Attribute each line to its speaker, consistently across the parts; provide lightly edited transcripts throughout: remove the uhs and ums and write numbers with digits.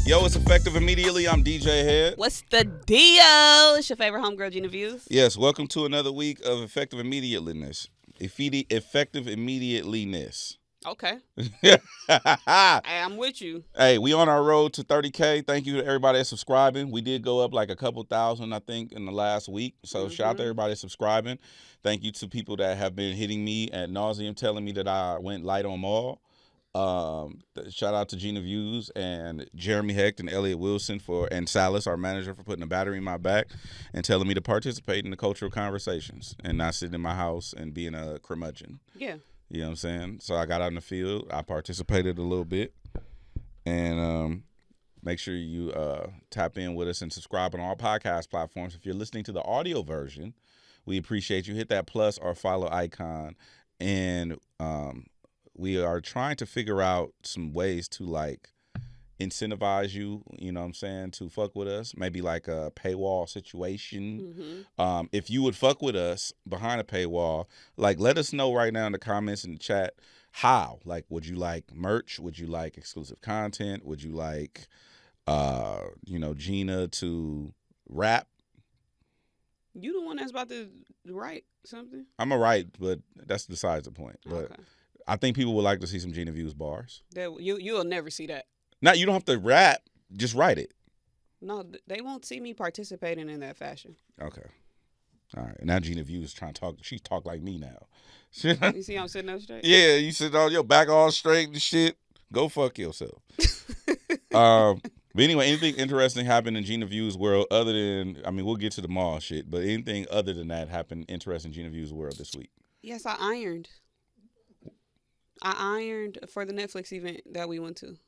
Speaker 1: Yo, it's effective immediately. I'm DJ Hed.
Speaker 2: What's the deal? It's your favorite homegirl, Gina Views.
Speaker 1: Yes, welcome to another week of effective immediateliness. Effective immediateliness.
Speaker 2: Okay.
Speaker 1: Hey,
Speaker 2: I'm with you.
Speaker 1: Hey, we on our road to 30K. Thank you to everybody that's subscribing. We did go up like a couple thousand, I think, in the last week. So shout out to everybody that's subscribing. Thank you to people that have been hitting me at nauseum, telling me that I went light on Maul. Shout out to Gina Views and Jeremy Hecht and Elliot Wilson and Salas, our manager, for putting a battery in my back and telling me to participate in the cultural conversations and not sit in my house and being a curmudgeon.
Speaker 2: Yeah.
Speaker 1: You know what I'm saying? So I got out in the field. I participated a little bit. And make sure you tap in with us and subscribe on all podcast platforms. If you're listening to the audio version, we appreciate you. Hit that plus or follow icon. And we are trying to figure out some ways to like incentivize you, you know what I'm saying, to fuck with us. Maybe like a paywall situation. If you would fuck with us behind a paywall, like let us know right now in the comments in the chat how. Like, would you like merch? Would you like exclusive content? Would you like Gina to rap?
Speaker 2: You the one that's about to write something?
Speaker 1: I'm a write, but that's besides the point. But
Speaker 2: okay.
Speaker 1: I think people would like to see some Gina Views bars.
Speaker 2: You'll never see that.
Speaker 1: Now, you don't have to rap. Just write it.
Speaker 2: No, they won't see me participating in that fashion.
Speaker 1: Okay. All right. Now Gina Views trying to talk. She talk like me now.
Speaker 2: You see I'm sitting up straight?
Speaker 1: Yeah, you sit on your back all straight and shit. Go fuck yourself. But anyway, anything interesting happened in Gina Views' world other than, we'll get to the mall shit, but anything other than that happened interesting in Gina Views' world this week?
Speaker 2: Yes, I ironed. I ironed for the Netflix event that we went to.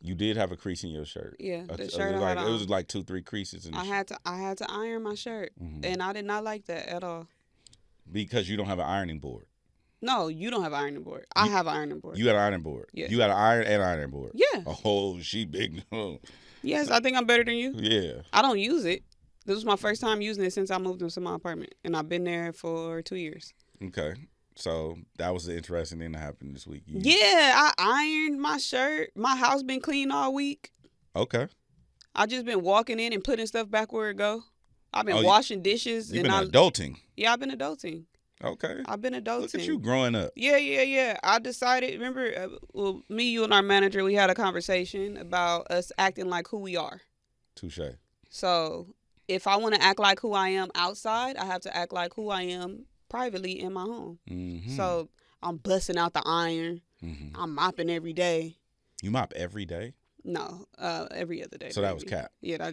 Speaker 1: You did have a crease in your shirt.
Speaker 2: Yeah, the
Speaker 1: it
Speaker 2: shirt
Speaker 1: was
Speaker 2: I had on.
Speaker 1: It was like 2-3 creases in the shirt.
Speaker 2: I had to iron my shirt, and I did not like that at all.
Speaker 1: Because you don't have an ironing board.
Speaker 2: No, you don't have an ironing board. I have an ironing board.
Speaker 1: You got an ironing board.
Speaker 2: Yeah.
Speaker 1: You got an iron and ironing board.
Speaker 2: Yeah.
Speaker 1: Oh, she big.
Speaker 2: Yes, I think I'm better than you.
Speaker 1: Yeah.
Speaker 2: I don't use it. This was my first time using it since I moved into my apartment, and I've been there for 2 years.
Speaker 1: Okay. So that was the interesting thing that happened this week.
Speaker 2: Yeah, I ironed my shirt. My house been clean all week.
Speaker 1: Okay.
Speaker 2: I just been walking in and putting stuff back where it go. I've been washing dishes.
Speaker 1: You've been adulting.
Speaker 2: Yeah, I've been adulting.
Speaker 1: Okay.
Speaker 2: I've been adulting.
Speaker 1: Look at you growing up.
Speaker 2: Yeah. I decided, remember, me, you, and our manager, we had a conversation about us acting like who we are.
Speaker 1: Touche.
Speaker 2: So if I want to act like who I am outside, I have to act like who I am privately in my home. So I'm busting out the iron. I'm mopping every day.
Speaker 1: You mop every day?
Speaker 2: No, every other day.
Speaker 1: So that was cap.
Speaker 2: Yeah,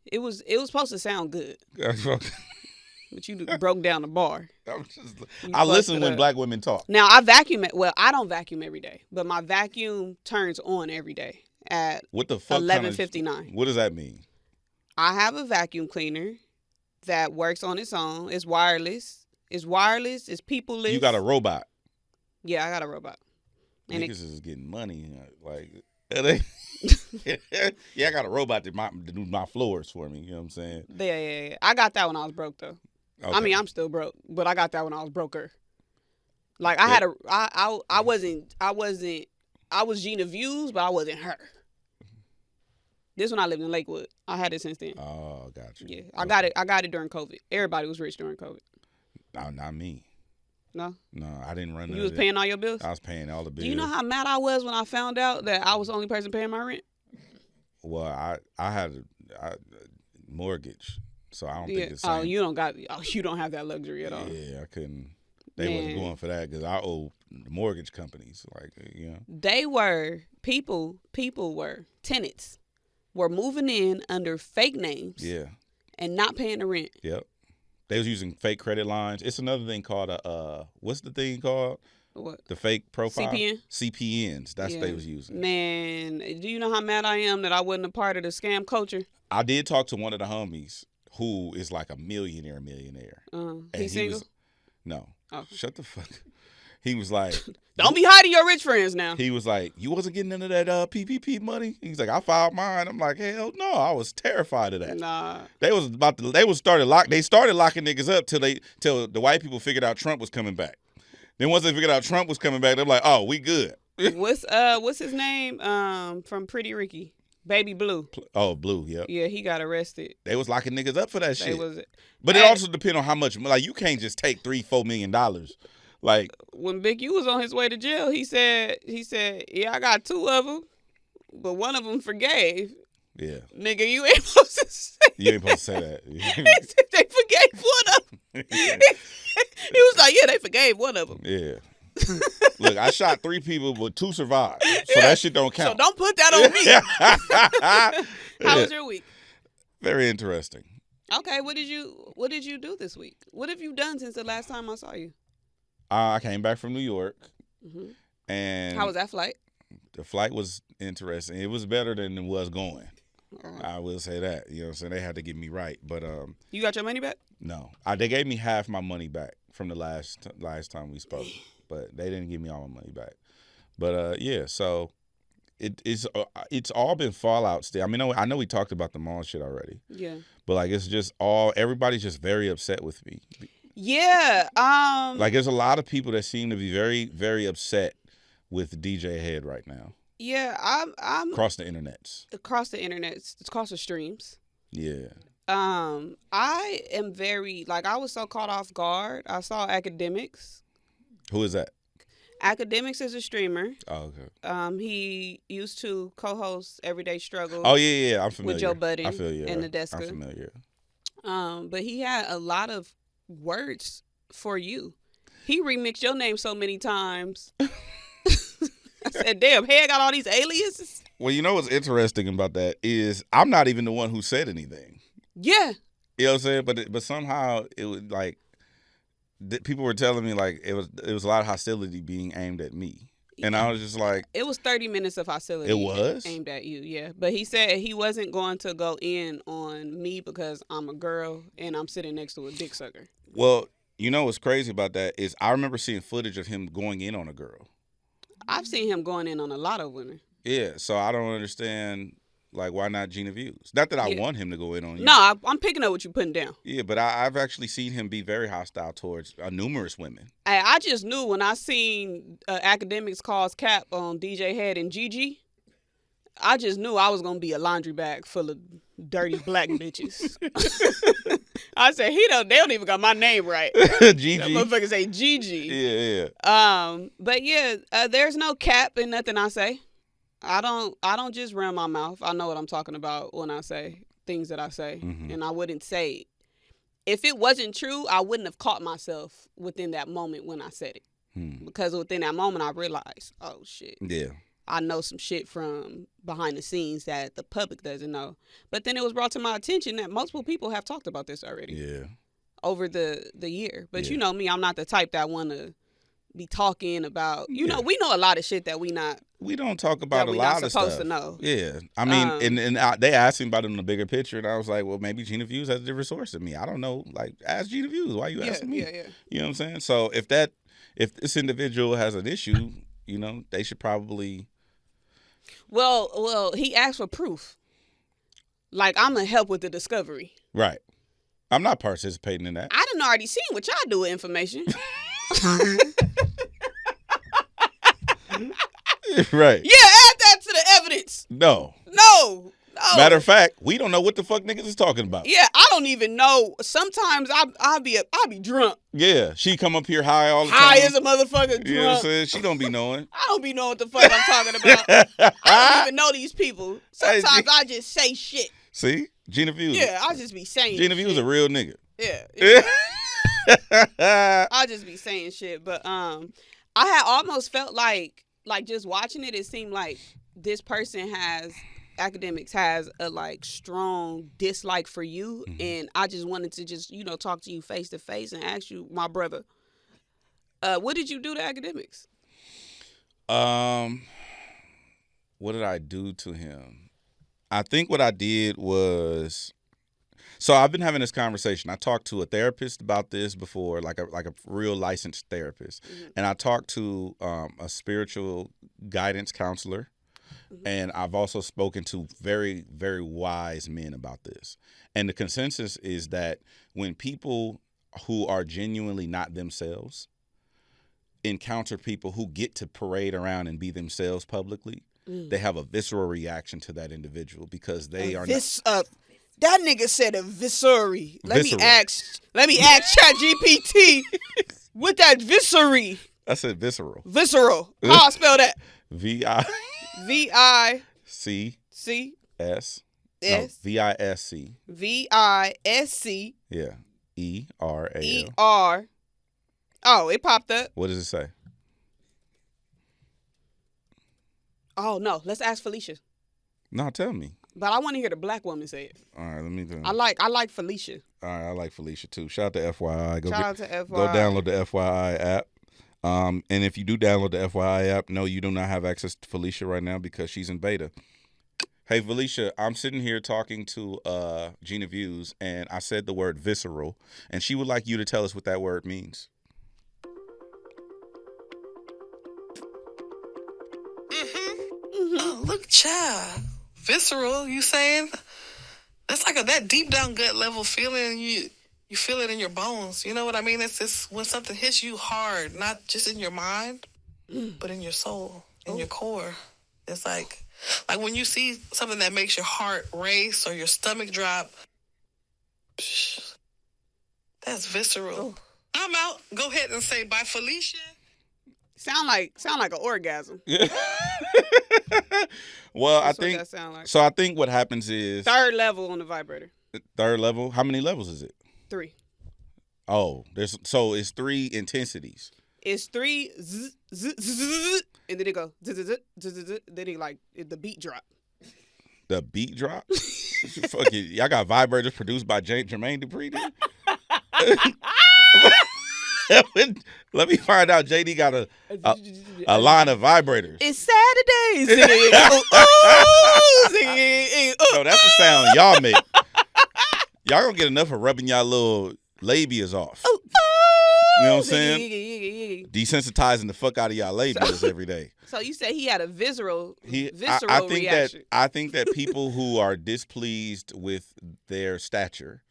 Speaker 2: it was supposed to sound good. But you broke down the bar.
Speaker 1: I listen when black women talk.
Speaker 2: Now I vacuum it. Well, I don't vacuum every day, but my vacuum turns on every day at
Speaker 1: what the fuck
Speaker 2: 11:59.
Speaker 1: What does that mean?
Speaker 2: I have a vacuum cleaner that works on its own. It's wireless. It's people-less.
Speaker 1: You got a robot.
Speaker 2: Yeah, I got a robot.
Speaker 1: And niggas is getting money. Like, yeah, I got a robot to do my floors for me. You know what I'm saying?
Speaker 2: Yeah. I got that when I was broke, though. Okay. I'm still broke, but I got that when I was broker. Like, I was Gina Views, but I wasn't her. This when I lived in Lakewood. I had it since then.
Speaker 1: Oh, got you.
Speaker 2: Yeah, I got it during COVID. Everybody was rich during COVID.
Speaker 1: No, not me.
Speaker 2: No?
Speaker 1: No, I didn't run.
Speaker 2: You was paying all your bills?
Speaker 1: I was paying all the bills.
Speaker 2: Do you know how mad I was when I found out that I was the only person paying my rent?
Speaker 1: Well, I had a mortgage, so I don't think it's.
Speaker 2: You don't have that luxury at all.
Speaker 1: Yeah, I couldn't. They wasn't going for that because I owe the mortgage companies.
Speaker 2: They were tenants were moving in under fake names.
Speaker 1: Yeah. And
Speaker 2: not paying the rent.
Speaker 1: Yep. They was using fake credit lines. It's another thing called what's the thing called?
Speaker 2: What?
Speaker 1: The fake profile?
Speaker 2: CPNs.
Speaker 1: That's what they was using.
Speaker 2: Man, do you know how mad I am that I wasn't a part of the scam culture?
Speaker 1: I did talk to one of the homies who is like a millionaire.
Speaker 2: He single?
Speaker 1: No.
Speaker 2: Oh.
Speaker 1: Shut the fuck up. He was like,
Speaker 2: don't be hiding your rich friends now.
Speaker 1: He was like, you wasn't getting into that PPP money? He's like, I filed mine. I'm like, hell no. I was terrified of that.
Speaker 2: Nah.
Speaker 1: They started locking niggas up till the white people figured out Trump was coming back. Then once they figured out Trump was coming back, they're like, oh, we good.
Speaker 2: What's his name? From Pretty Ricky. Baby Blue.
Speaker 1: Oh, Blue, yep.
Speaker 2: Yeah, he got arrested.
Speaker 1: They was locking niggas up for that shit. But
Speaker 2: Hey.
Speaker 1: it also depends on how much. Like, you can't just take $3-4 million. Like,
Speaker 2: when Big U was on his way to jail, he said, yeah, I got 2 of them, but one of them forgave.
Speaker 1: Yeah.
Speaker 2: Nigga, you ain't supposed to say that.
Speaker 1: You ain't supposed to say that.
Speaker 2: He said they forgave one of them. He was like, yeah, they forgave one of them.
Speaker 1: Yeah. Look, I shot 3 people, but 2 survived. So that shit don't count.
Speaker 2: So don't put that on me. How was your week?
Speaker 1: Very interesting.
Speaker 2: Okay, what did you do this week? What have you done since the last time I saw you?
Speaker 1: I came back from New York.
Speaker 2: Mm-hmm.
Speaker 1: And
Speaker 2: how was that flight?
Speaker 1: The flight was interesting. It was better than it was going.
Speaker 2: Right.
Speaker 1: I will say that. You know what I'm saying? They had to get me right. But
Speaker 2: you got your money back?
Speaker 1: No. They gave me half my money back from the last time we spoke. But they didn't give me all my money back. But yeah, so it's all been fallout still. I mean, I know we talked about the mall shit already.
Speaker 2: Yeah.
Speaker 1: But like, it's just everybody's just very upset with me.
Speaker 2: Yeah.
Speaker 1: Like, there's a lot of people that seem to be very, very upset with DJ Hed right now.
Speaker 2: Yeah, I'm
Speaker 1: across the internets.
Speaker 2: Across the streams.
Speaker 1: Yeah.
Speaker 2: I am very, like, I was so caught off guard. I saw Akademiks.
Speaker 1: Who is that?
Speaker 2: Akademiks is a streamer.
Speaker 1: Oh, okay.
Speaker 2: He used to co-host Everyday Struggle.
Speaker 1: Oh, yeah, I'm familiar.
Speaker 2: With Joe Budden.
Speaker 1: I feel you.
Speaker 2: And the Deska.
Speaker 1: I'm familiar.
Speaker 2: But he had a lot of words for you. He remixed your name so many times. I said, damn, Hed got all these aliases.
Speaker 1: Well, you know what's interesting about that is I'm not even the one who said anything.
Speaker 2: Yeah.
Speaker 1: You know what I'm saying? But somehow it was like people were telling me like it was a lot of hostility being aimed at me. And I was just like,
Speaker 2: it was 30 minutes of hostility.
Speaker 1: It was
Speaker 2: aimed at you, yeah. But he said he wasn't going to go in on me because I'm a girl and I'm sitting next to a dick sucker.
Speaker 1: Well, you know what's crazy about that is I remember seeing footage of him going in on a girl.
Speaker 2: I've seen him going in on a lot of women.
Speaker 1: Yeah, so I don't understand, like, why not Gina Views? Not that I want him to go in on you.
Speaker 2: No, I'm picking up what you're putting down.
Speaker 1: Yeah, but I've actually seen him be very hostile towards numerous women.
Speaker 2: I just knew when I seen Akademiks cause cap on DJ Hed and Gigi, I just knew I was going to be a laundry bag full of dirty black bitches. I said, they don't even got my name right.
Speaker 1: Gigi.
Speaker 2: That motherfucker say Gigi.
Speaker 1: Yeah.
Speaker 2: But yeah, there's no cap in nothing I say. I don't just run my mouth. I know what I'm talking about when I say things that I say. Mm-hmm. And I wouldn't say, if it wasn't true, I wouldn't have caught myself within that moment when I said it. Because within that moment, I realized, oh shit.
Speaker 1: Yeah.
Speaker 2: I know some shit from behind the scenes that the public doesn't know. But then it was brought to my attention that multiple people have talked about this already.
Speaker 1: Yeah.
Speaker 2: Over the year. But you know me, I'm not the type that want to be talking about, you know, we know a lot of shit that we
Speaker 1: don't talk about a lot of stuff.
Speaker 2: Supposed to know.
Speaker 1: Yeah. I mean, and they asked me about it in the bigger picture, and I was like, well, maybe Gina Views has a different source than me. I don't know. Like, ask Gina Views. Why are you asking me?
Speaker 2: Yeah.
Speaker 1: You know what I'm saying? So if this individual has an issue, you know, they should probably.
Speaker 2: Well, he asked for proof. Like, I'm going to help with the discovery.
Speaker 1: Right. I'm not participating in that.
Speaker 2: I done already seen what y'all do with information.
Speaker 1: Right.
Speaker 2: Yeah, add that to the evidence.
Speaker 1: No. Matter of fact, we don't know what the fuck niggas is talking about.
Speaker 2: Yeah, I don't even know. Sometimes I'll be drunk.
Speaker 1: Yeah, she come up here high all the time.
Speaker 2: High as a motherfucker, drunk.
Speaker 1: You know what I'm saying? She don't be knowing.
Speaker 2: I don't be knowing what the fuck I'm talking about. I don't even know these people. Sometimes I just say shit.
Speaker 1: See? Gina Views.
Speaker 2: Yeah, I just be saying
Speaker 1: Gina Views a real nigga.
Speaker 2: Yeah. I just be saying shit. But I had almost felt like just watching it seemed like this person Akademiks has a like strong dislike for you, and I just wanted to just talk to you face to face and ask you, my brother, what did you do to Akademiks?
Speaker 1: What did I do to him? I think what I did was, so I've been having this conversation. I talked to a therapist about this before, like a real licensed therapist, and I talked to a spiritual guidance counselor. And I've also spoken to very, very wise men about this. And the consensus is that when people who are genuinely not themselves encounter people who get to parade around and be themselves publicly, they have a visceral reaction to that individual because they are
Speaker 2: that nigga said a viscery.
Speaker 1: Visceral.
Speaker 2: Let me ask ChatGPT what that viscery.
Speaker 1: I said visceral.
Speaker 2: Visceral. How I spell that?
Speaker 1: V-I...
Speaker 2: V-I-C...
Speaker 1: S.
Speaker 2: S.
Speaker 1: No, V-I-S-C.
Speaker 2: V-I-S-C.
Speaker 1: Yeah. E-R-A-L.
Speaker 2: E-R. Oh, it popped up.
Speaker 1: What does it say?
Speaker 2: Oh, no. Let's ask Felicia.
Speaker 1: No, tell me.
Speaker 2: But I want to hear the black woman say it.
Speaker 1: All right, let me do it.
Speaker 2: I like Felicia.
Speaker 1: All right, I like Felicia too. Shout out to FYI.
Speaker 2: Shout out to FYI.
Speaker 1: Go download the FYI app. And if you do download the FYI app, no, you do not have access to Felicia right now because she's in beta. Hey, Felicia, I'm sitting here talking to Gina Views, and I said the word visceral, and she would like you to tell us what that word means.
Speaker 3: Oh, look, child. Visceral, you saying? That's like that deep down gut level feeling. You feel it in your bones. You know what I mean? It's just when something hits you hard, not just in your mind, but in your soul, in your core. It's like when you see something that makes your heart race or your stomach drop. That's visceral. I'm out. Go ahead and say bye, Felicia.
Speaker 2: Sound like an orgasm.
Speaker 1: Well,
Speaker 2: That's
Speaker 1: I think
Speaker 2: what that sound like.
Speaker 1: so. I think what happens is
Speaker 2: Third level on the vibrator.
Speaker 1: third level. How many levels is it?
Speaker 2: 3.
Speaker 1: Oh, it's 3 intensities.
Speaker 2: It's 3 zzz, zzz, zzz, and then it go zzz, zzz, zzz, zzz, then it like the beat drop.
Speaker 1: The beat drop. Fuck it. Y'all got vibrators produced by Jermaine Dupri. Let me find out. JD got a line of vibrators.
Speaker 2: It's Saturday.
Speaker 1: No, that's the sound y'all make. Y'all gonna get enough of rubbing y'all little labias off. You know what I'm saying? Desensitizing the fuck out of y'all labias every day.
Speaker 2: So you said he had a visceral
Speaker 1: I think
Speaker 2: reaction.
Speaker 1: I think that people who are displeased with their stature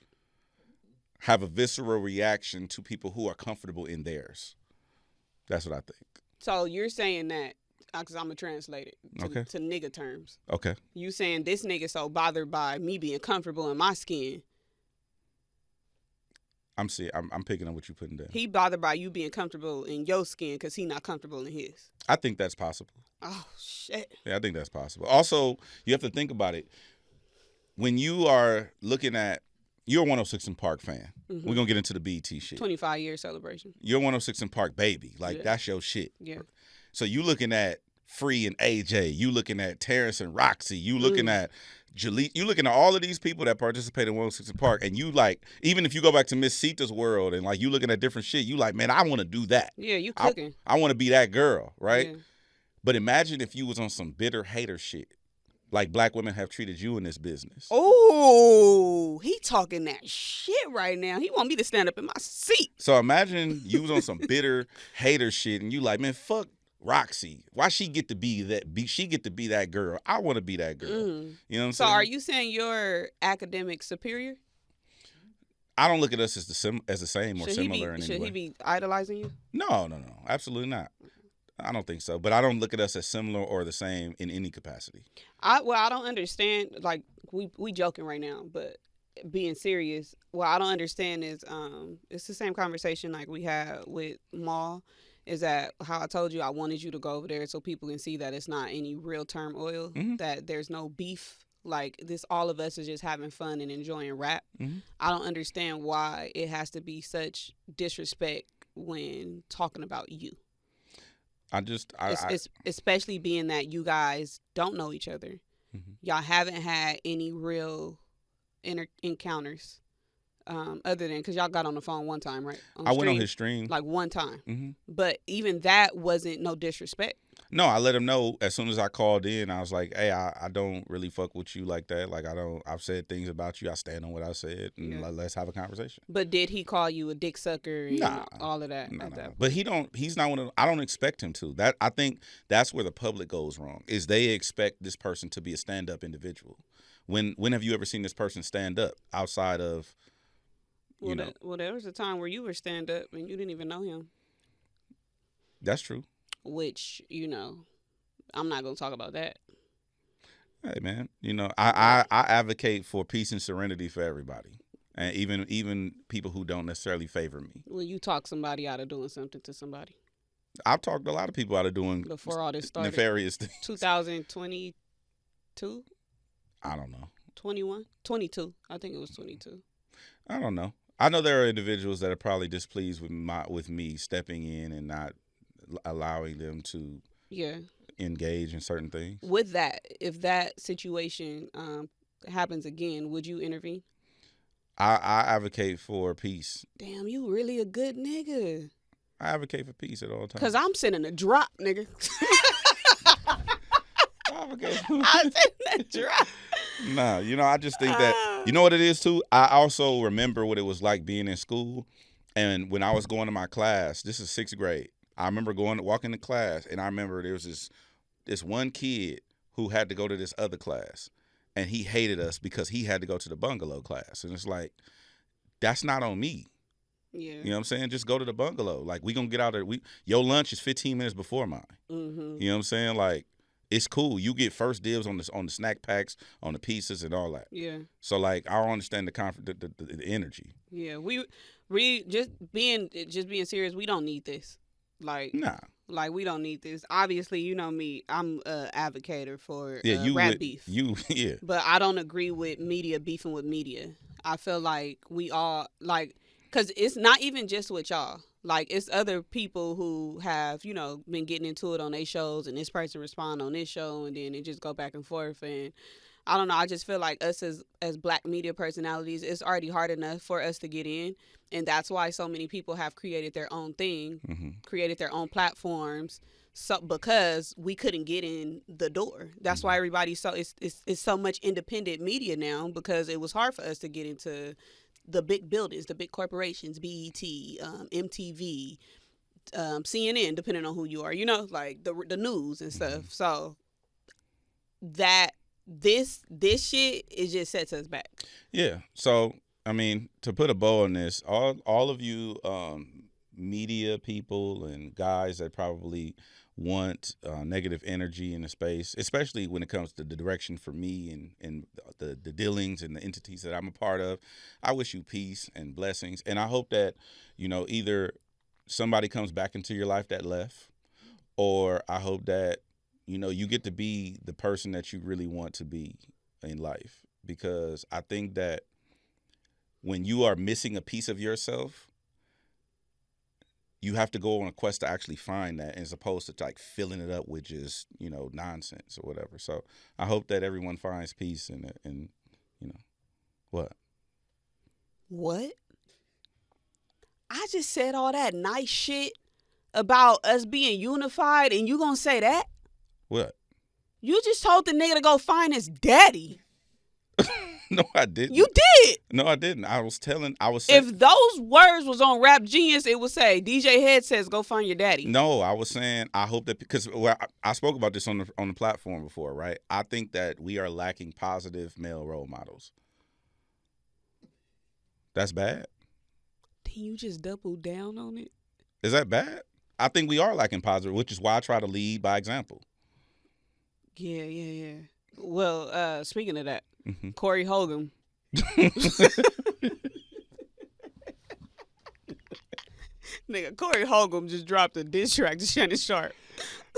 Speaker 1: have a visceral reaction to people who are comfortable in theirs. That's what I think.
Speaker 2: So you're saying that, because I'm going to translate it to nigga terms.
Speaker 1: Okay.
Speaker 2: You saying this nigga so bothered by me being comfortable in my skin.
Speaker 1: I'm picking up what you're putting down.
Speaker 2: He bothered by you being comfortable in your skin because he not comfortable in his.
Speaker 1: I think that's possible.
Speaker 2: Oh, shit.
Speaker 1: Yeah, I think that's possible. Also, you have to think about it. When you are looking at, you're a 106 in Park fan. Mm-hmm. We're going to get into the BET shit.
Speaker 2: 25-year celebration.
Speaker 1: You're 106 in Park baby. Like, that's your shit.
Speaker 2: Yeah.
Speaker 1: So you looking at Free and AJ. You looking at Terrence and Roxy. You looking at Jaleel. You looking at all of these people that participate in 106 in Park. And you like, even if you go back to Miss Sita's world and like you looking at different shit, you like, man, I want to do that.
Speaker 2: Yeah, you cooking.
Speaker 1: I want to be that girl, right?
Speaker 2: Yeah.
Speaker 1: But imagine if you was on some bitter hater shit. Like black women have treated you in this business.
Speaker 2: Oh, he talking that shit right now. He want me to stand up in my seat.
Speaker 1: So imagine you was on some bitter hater shit and you like, man, fuck Roxy. Why she get to be that? She get to be that girl. I want to be that girl. You know what I'm saying?
Speaker 2: So are you saying you're academic superior?
Speaker 1: I don't look at us as the same or similar in any way.
Speaker 2: Should he be idolizing you?
Speaker 1: No, absolutely not. I don't think so. But I don't look at us as similar or the same in any capacity.
Speaker 2: I don't understand. Like we joking right now, but being serious, what I don't understand is it's the same conversation like we had with Maul. Is that how I told you I wanted you to go over there so people can see that it's not any real turmoil, that there's no beef. Like this, all of us is just having fun and enjoying rap. I don't understand why it has to be such disrespect when talking about you. Especially being that you guys don't know each other. Y'all haven't had any real encounters other than because y'all got on the phone one time, right?
Speaker 1: I went on his stream.
Speaker 2: Like one time. But even that wasn't no disrespect.
Speaker 1: No, I let him know as soon as I called in. I was like, hey, I don't really fuck with you like that. Like, I've said things about you. I stand on what I said. And let's have a conversation.
Speaker 2: But did he call you a dick sucker and all of that?
Speaker 1: No. But he's not one of, I don't expect him to. I think that's where the public goes wrong, is they expect this person to be a stand-up individual. When have you ever seen this person stand up outside of, you know?
Speaker 2: Well, there was a time where you were stand-up and you didn't even know him.
Speaker 1: That's true.
Speaker 2: Which, you know, I'm not gonna talk about that.
Speaker 1: Hey man, you know, I advocate for peace and serenity for everybody, and even people who don't necessarily favor me.
Speaker 2: Will you talk somebody out of doing something to somebody?
Speaker 1: I've talked a lot of people out of doing
Speaker 2: Before all this started.
Speaker 1: nefarious things.
Speaker 2: 2022,
Speaker 1: I don't know.
Speaker 2: 21, 22. I think it was 22.
Speaker 1: I don't know. I know there are individuals that are probably displeased with me stepping in and not allowing them to engage in certain things.
Speaker 2: With that, if that situation happens again, would you intervene?
Speaker 1: I advocate for peace.
Speaker 2: Damn, you really a good nigga.
Speaker 1: I advocate for peace at all times.
Speaker 2: Cause I'm sending a drop, nigga.
Speaker 1: I'm
Speaker 2: sending a drop.
Speaker 1: Nah, you know, I just think that, you know what it is too? I also remember what it was like being in school. And when I was going to my class, this is 6th grade. I remember walking to class, and I remember there was this one kid who had to go to this other class. And he hated us because he had to go to the bungalow class. And it's like, that's not on me.
Speaker 2: Yeah.
Speaker 1: You know what I'm saying? Just go to the bungalow. Like, we gonna get out there. Your lunch is 15 minutes before mine.
Speaker 2: Mm-hmm.
Speaker 1: You know what I'm saying? Like, it's cool. You get first dibs on the snack packs, on the pizzas, and all that.
Speaker 2: Yeah.
Speaker 1: So like, I don't understand the energy.
Speaker 2: Yeah, we just being serious. We don't need this. Like,
Speaker 1: nah.
Speaker 2: Like, we don't need this. Obviously, you know me. I'm an advocator for rap beef.
Speaker 1: Yeah.
Speaker 2: But I don't agree with media beefing with media. I feel like we all, like, because it's not even just with y'all. Like, it's other people who have, you know, been getting into it on their shows, and this person respond on this show, and then it just go back and forth. And I don't know. I just feel like us as black media personalities, it's already hard enough for us to get in. And that's why so many people have created their own thing, created their own platforms, because we couldn't get in the door. That's why everybody's it's so much independent media now, because it was hard for us to get into the big buildings, the big corporations, BET, MTV, CNN, depending on who you are, you know, like the news and stuff. So that this shit, it just sets us back. Yeah.
Speaker 1: So I mean, to put a bow on this, all of you media people and guys that probably want negative energy in the space, especially when it comes to the direction for me and the dealings and the entities that I'm a part of, I wish you peace and blessings. And I hope that, you know, either somebody comes back into your life that left, or I hope that, you know, you get to be the person that you really want to be in life. Because I think that when you are missing a piece of yourself, you have to go on a quest to actually find that, as opposed to like filling it up with just, you know, nonsense or whatever. So I hope that everyone finds peace and you know, what?
Speaker 2: I just said all that nice shit about us being unified, and you gonna say that?
Speaker 1: What?
Speaker 2: You just told the nigga to go find his daddy.
Speaker 1: No, I didn't.
Speaker 2: You did.
Speaker 1: No, I didn't. I was saying.
Speaker 2: If those words was on Rap Genius, it would say, DJ Hed says, go find your daddy.
Speaker 1: No, I was saying, I hope that, because I spoke about this on the platform before, right? I think that we are lacking positive male role models. That's bad.
Speaker 2: Then you just double down on it?
Speaker 1: Is that bad? I think we are lacking positive, which is why I try to lead by example.
Speaker 2: Yeah. Well, speaking of that, Corey Holcomb. Nigga, Corey Holcomb just dropped a diss track to Shannon Sharpe.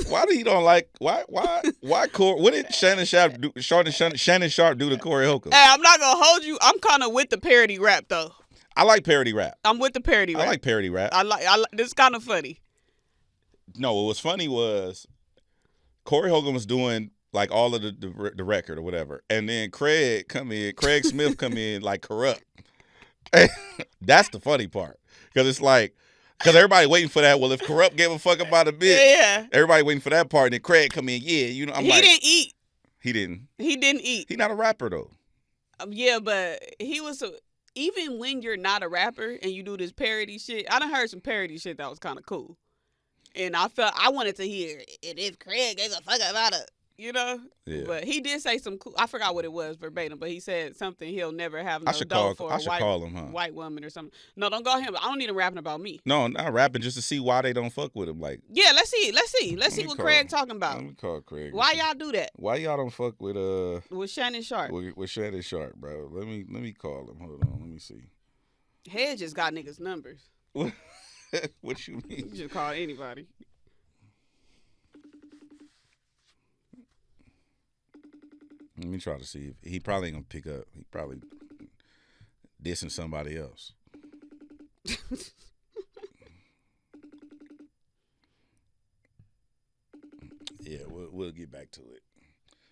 Speaker 1: Why do you don't like? Why Corey? What did Shannon Sharpe do to Corey Holcomb?
Speaker 2: Hey, I'm not gonna hold you. I'm kind of with the parody rap though.
Speaker 1: I like parody rap.
Speaker 2: I'm with the parody rap.
Speaker 1: I like parody rap.
Speaker 2: I like. This is kind of funny.
Speaker 1: No, what was funny was Corey Holcomb was doing like all of the record or whatever, and then Craig Smith come in like Corrupt. That's the funny part, because it's like, because everybody waiting for that. Well, if Corrupt gave a fuck about a bit,
Speaker 2: yeah,
Speaker 1: everybody waiting for that part, and then Craig come in, yeah, you know,
Speaker 2: he didn't eat.
Speaker 1: He didn't eat. He's not a rapper though.
Speaker 2: Yeah, but he was. Even when you're not a rapper and you do this parody shit, I done heard some parody shit that was kind of cool. And I felt I wanted to hear, and if Craig gave a fuck about it. You know,
Speaker 1: Yeah.
Speaker 2: but he did say some cool. I forgot what it was verbatim, but he said something he'll never have no
Speaker 1: I should
Speaker 2: dough for
Speaker 1: I
Speaker 2: a
Speaker 1: should call him, huh?
Speaker 2: white woman or something. No, don't call him. I don't need him rapping about me.
Speaker 1: No, not rapping, just to see why they don't fuck with him. Like,
Speaker 2: Yeah, let's see
Speaker 1: me
Speaker 2: what
Speaker 1: call
Speaker 2: Craig
Speaker 1: him.
Speaker 2: talking about.
Speaker 1: Let me call Craig.
Speaker 2: Why y'all do that
Speaker 1: Why y'all don't fuck with
Speaker 2: Shannon Sharpe?
Speaker 1: with Shannon Sharpe, bro? Let me call him. Hold on, let me see.
Speaker 2: Hed just got niggas' numbers.
Speaker 1: What you mean?
Speaker 2: You just call anybody.
Speaker 1: Let me try to see if he probably ain't gonna pick up. He probably dissing somebody else. Yeah, we'll get back to it.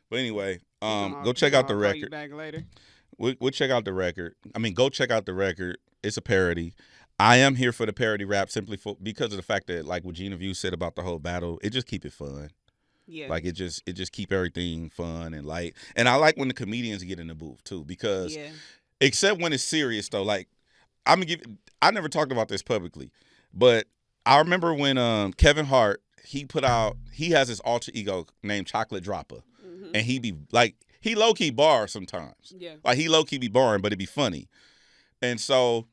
Speaker 1: But anyway, go check out the
Speaker 2: I'll call you
Speaker 1: record.
Speaker 2: back later.
Speaker 1: We'll check out the record. I mean, go check out the record. It's a parody. I am here for the parody rap simply because of the fact that, like what Gina Views said about the whole battle, it just keep it fun.
Speaker 2: Yeah.
Speaker 1: Like it just keep everything fun and light. And I like when the comedians get in the booth too, because except when it's serious though. Like I never talked about this publicly, but I remember when Kevin Hart, he has this alter ego named Chocolate Dropper, and he be like, he low key bar sometimes.
Speaker 2: Yeah.
Speaker 1: Like he low key be barring, but it'd be funny. And so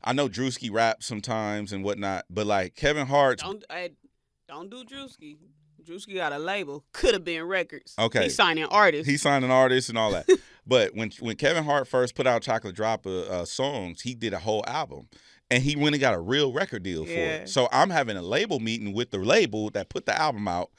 Speaker 1: I know Drewski raps sometimes and whatnot, but like Kevin Hart,
Speaker 2: don't do Drewski. Drewski got a label. Could have been records.
Speaker 1: Okay.
Speaker 2: He's signing artists.
Speaker 1: And all that. But when Kevin Hart first put out Chocolate Dropper songs, he did a whole album. And he went and got a real record deal for it. So I'm having a label meeting with the label that put the album out.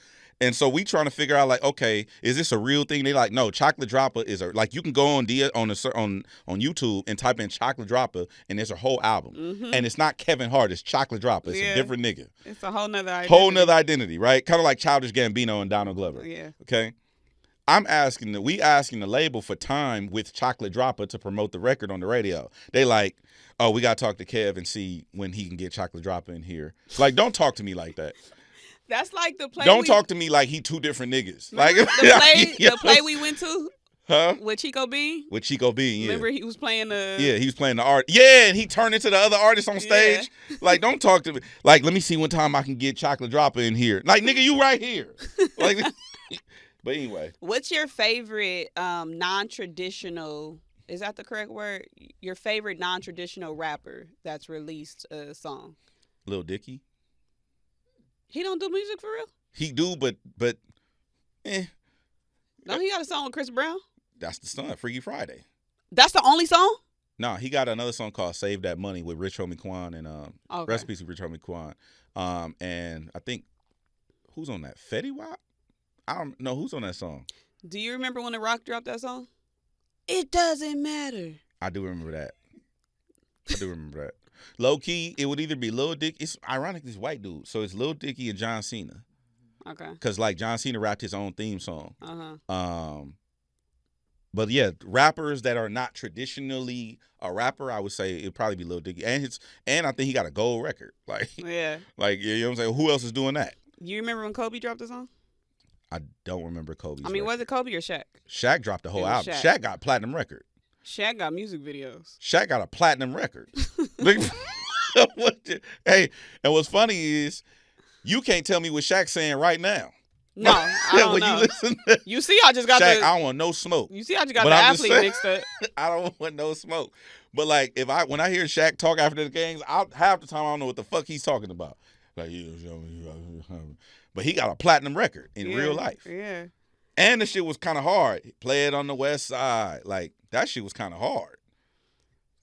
Speaker 1: And so we trying to figure out, like, okay, is this a real thing? They like, no, Chocolate Dropper is like, you can go on YouTube and type in Chocolate Dropper, and there's a whole album. And it's not Kevin Hart, it's Chocolate Dropper. It's a different nigga.
Speaker 2: It's a whole nother identity.
Speaker 1: Right? Kind of like Childish Gambino and Donald Glover.
Speaker 2: Yeah.
Speaker 1: Okay? We asking the label for time with Chocolate Dropper to promote the record on the radio. They like, oh, we got to talk to Kev and see when he can get Chocolate Dropper in here. Like, don't talk to me like that.
Speaker 2: That's like the play.
Speaker 1: Don't talk to me like he two different niggas. Like
Speaker 2: the play we went to,
Speaker 1: huh?
Speaker 2: With Chico Bean.
Speaker 1: Yeah.
Speaker 2: Remember he was playing the.
Speaker 1: Yeah, he was playing the art. Yeah, and he turned into the other artist on stage. Yeah. Like, don't talk to me. Like, let me see one time I can get Chocolate Dropper in here. Like, nigga, you right here. Like, but anyway.
Speaker 2: What's your favorite non-traditional? Is that the correct word? Your favorite non-traditional rapper that's released a song?
Speaker 1: Lil Dicky.
Speaker 2: He don't do music for real?
Speaker 1: He do, but
Speaker 2: No, he got a song with Chris Brown?
Speaker 1: That's the song, Freaky Friday.
Speaker 2: That's the only song?
Speaker 1: No, he got another song called Save That Money with Rich Homie Quan and Recipes with Rich Homie Quan. And I think, who's on that? Fetty Wap? I don't know who's on that song.
Speaker 2: Do you remember when The Rock dropped that song? It doesn't matter.
Speaker 1: I do remember that. Low key, it would either be Lil Dicky. It's ironic, this white dude. So it's Lil Dicky and John Cena.
Speaker 2: Okay.
Speaker 1: Because like John Cena rapped his own theme song. But yeah, rappers that are not traditionally a rapper, I would say it'd probably be Lil Dicky. And I think he got a gold record. Like,
Speaker 2: yeah.
Speaker 1: Like, you know what I'm saying? Who else is doing that?
Speaker 2: You remember when Kobe dropped the song?
Speaker 1: I don't remember Kobe's
Speaker 2: record. Was it Kobe or Shaq?
Speaker 1: Shaq dropped the whole album. Shaq got a platinum record.
Speaker 2: Shaq got music videos.
Speaker 1: Shaq got a platinum record. Hey, and what's funny is you can't tell me what Shaq's saying right now.
Speaker 2: No, I don't know. You see, I just got
Speaker 1: Shaq, I don't want no smoke.
Speaker 2: You see, I just got the athlete mixed up.
Speaker 1: I don't want no smoke. But like, when I hear Shaq talk after the games, half the time I don't know what the fuck he's talking about. Like, but he got a platinum record in real life.
Speaker 2: Yeah.
Speaker 1: And the shit was kind of hard. Play it on the West Side. Like, that shit was kind of hard.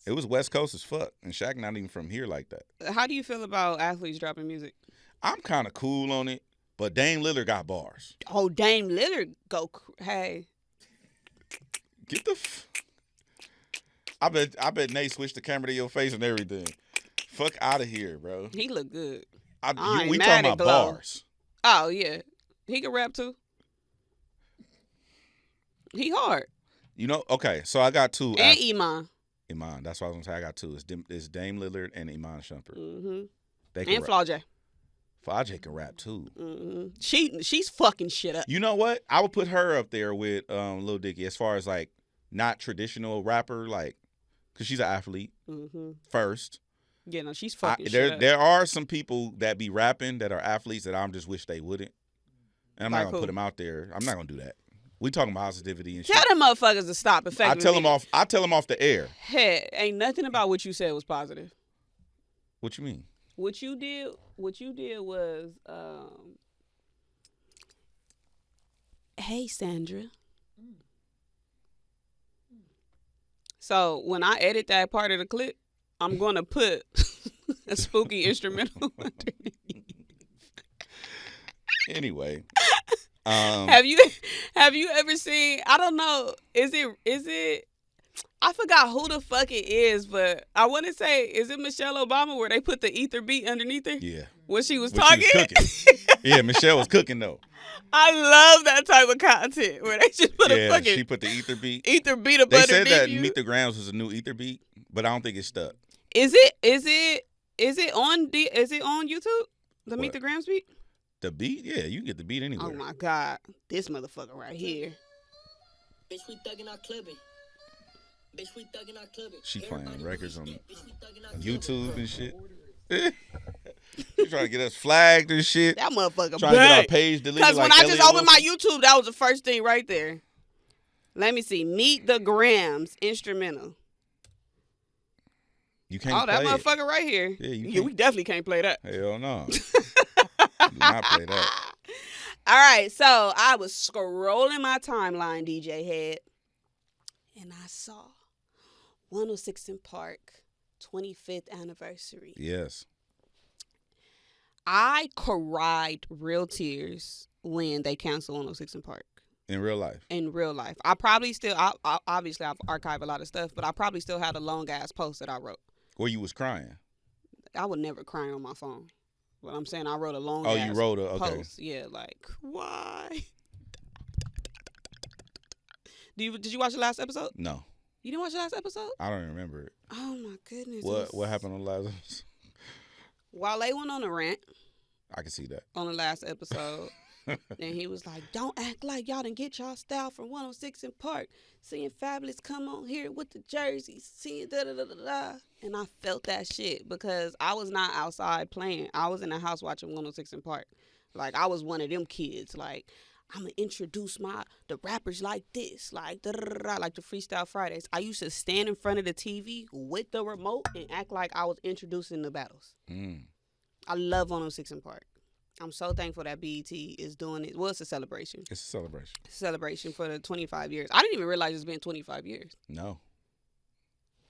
Speaker 1: It was West Coast as fuck. And Shaq not even from here like that.
Speaker 2: How do you feel about athletes dropping music? I'm
Speaker 1: kind of cool on it. But Dame Lillard got bars.
Speaker 2: Oh, Dame Lillard hey.
Speaker 1: Get the I bet Nate switched the camera to your face and everything. Fuck out of here, bro.
Speaker 2: He look good.
Speaker 1: We talking about bars.
Speaker 2: Oh, yeah. He can rap, too. He hard.
Speaker 1: You know, okay, so I got two.
Speaker 2: And Iman.
Speaker 1: Iman, that's what I was going to say. I got two. It's Dame Lillard and Iman Shumpert.
Speaker 2: Mm-hmm.
Speaker 1: And
Speaker 2: Flau'jae.
Speaker 1: Flau'jae can rap, too.
Speaker 2: Mm-hmm. She's fucking shit up.
Speaker 1: You know what? I would put her up there with Lil Dicky as far as, like, not traditional rapper, like, because she's an athlete first.
Speaker 2: Yeah, no, she's fucking shit up.
Speaker 1: There are some people that be rapping that are athletes that I just wish they wouldn't. And I'm not going to put them out there. I'm not going to do that. We talking about positivity and shit.
Speaker 2: Tell them motherfuckers to stop affecting
Speaker 1: I tell them off the air.
Speaker 2: Head, ain't nothing about what you said was positive.
Speaker 1: What you mean?
Speaker 2: What you did was, hey, Sandra. So when I edit that part of the clip, I'm going to put a spooky instrumental underneath.
Speaker 1: Anyway.
Speaker 2: Have you ever seen, I don't know, is it I forgot who the fuck it is, but I want to say, is it Michelle Obama where they put the ether beat underneath her?
Speaker 1: Yeah.
Speaker 2: When she was talking?
Speaker 1: She was cooking. Yeah, Michelle was cooking though.
Speaker 2: I love that type of content where they just put a fucking...
Speaker 1: she put the ether beat.
Speaker 2: Ether beat up
Speaker 1: They
Speaker 2: underneath
Speaker 1: said that
Speaker 2: you.
Speaker 1: Meet the Grams was a new ether beat, but I don't think it's stuck.
Speaker 2: Is it on YouTube? The Meet the Grams beat?
Speaker 1: The beat? Yeah, you can get the beat anywhere.
Speaker 2: Oh my God. This motherfucker right here.
Speaker 4: Bitch, we thugging our clubbing. Bitch, we thugging our clubbing.
Speaker 1: She playing records on YouTube and shit. You trying to get us flagged and shit.
Speaker 2: That motherfucker
Speaker 1: trying to get our page deleted.
Speaker 2: Because
Speaker 1: like
Speaker 2: when I just
Speaker 1: Elliot
Speaker 2: opened my YouTube, that was the first thing right there. Let me see. Meet the Grams instrumental.
Speaker 1: You can't
Speaker 2: play that
Speaker 1: play
Speaker 2: motherfucker right here.
Speaker 1: Yeah,
Speaker 2: we definitely can't play that.
Speaker 1: Hell no. Do not play that.
Speaker 2: All right, so I was scrolling my timeline, DJ Hed, and I saw 106 in Park 25th anniversary.
Speaker 1: Yes.
Speaker 2: I cried real tears when they canceled 106 in Park.
Speaker 1: In real life?
Speaker 2: In real life. I probably still, obviously I've archived a lot of stuff, but I probably still had a long-ass post that I wrote.
Speaker 1: Where you was crying?
Speaker 2: I would never cry on my phone. But I'm saying I wrote a long
Speaker 1: you wrote okay.
Speaker 2: post. Yeah, like, why? Did you watch the last episode?
Speaker 1: No.
Speaker 2: You didn't watch the last episode?
Speaker 1: I don't remember it.
Speaker 2: Oh, my goodness.
Speaker 1: What happened on the last episode?
Speaker 2: Wale went on a rant.
Speaker 1: I can see that.
Speaker 2: On the last episode. And he was like, don't act like y'all didn't get y'all style from 106 in Park. Seeing Fabulous come on here with the jerseys. Seeing da-da-da-da-da. And I felt that shit because I was not outside playing. I was in the house watching 106 in Park. Like, I was one of them kids. Like, I'm going to introduce the rappers like this. Like, da-da-da-da, like the Freestyle Fridays. I used to stand in front of the TV with the remote and act like I was introducing the battles. I love 106 in Park. I'm so thankful that BET is doing it. Well, it's a celebration.
Speaker 1: It's a celebration.
Speaker 2: It's a celebration for the 25 years. I didn't even realize it's been 25 years.
Speaker 1: No.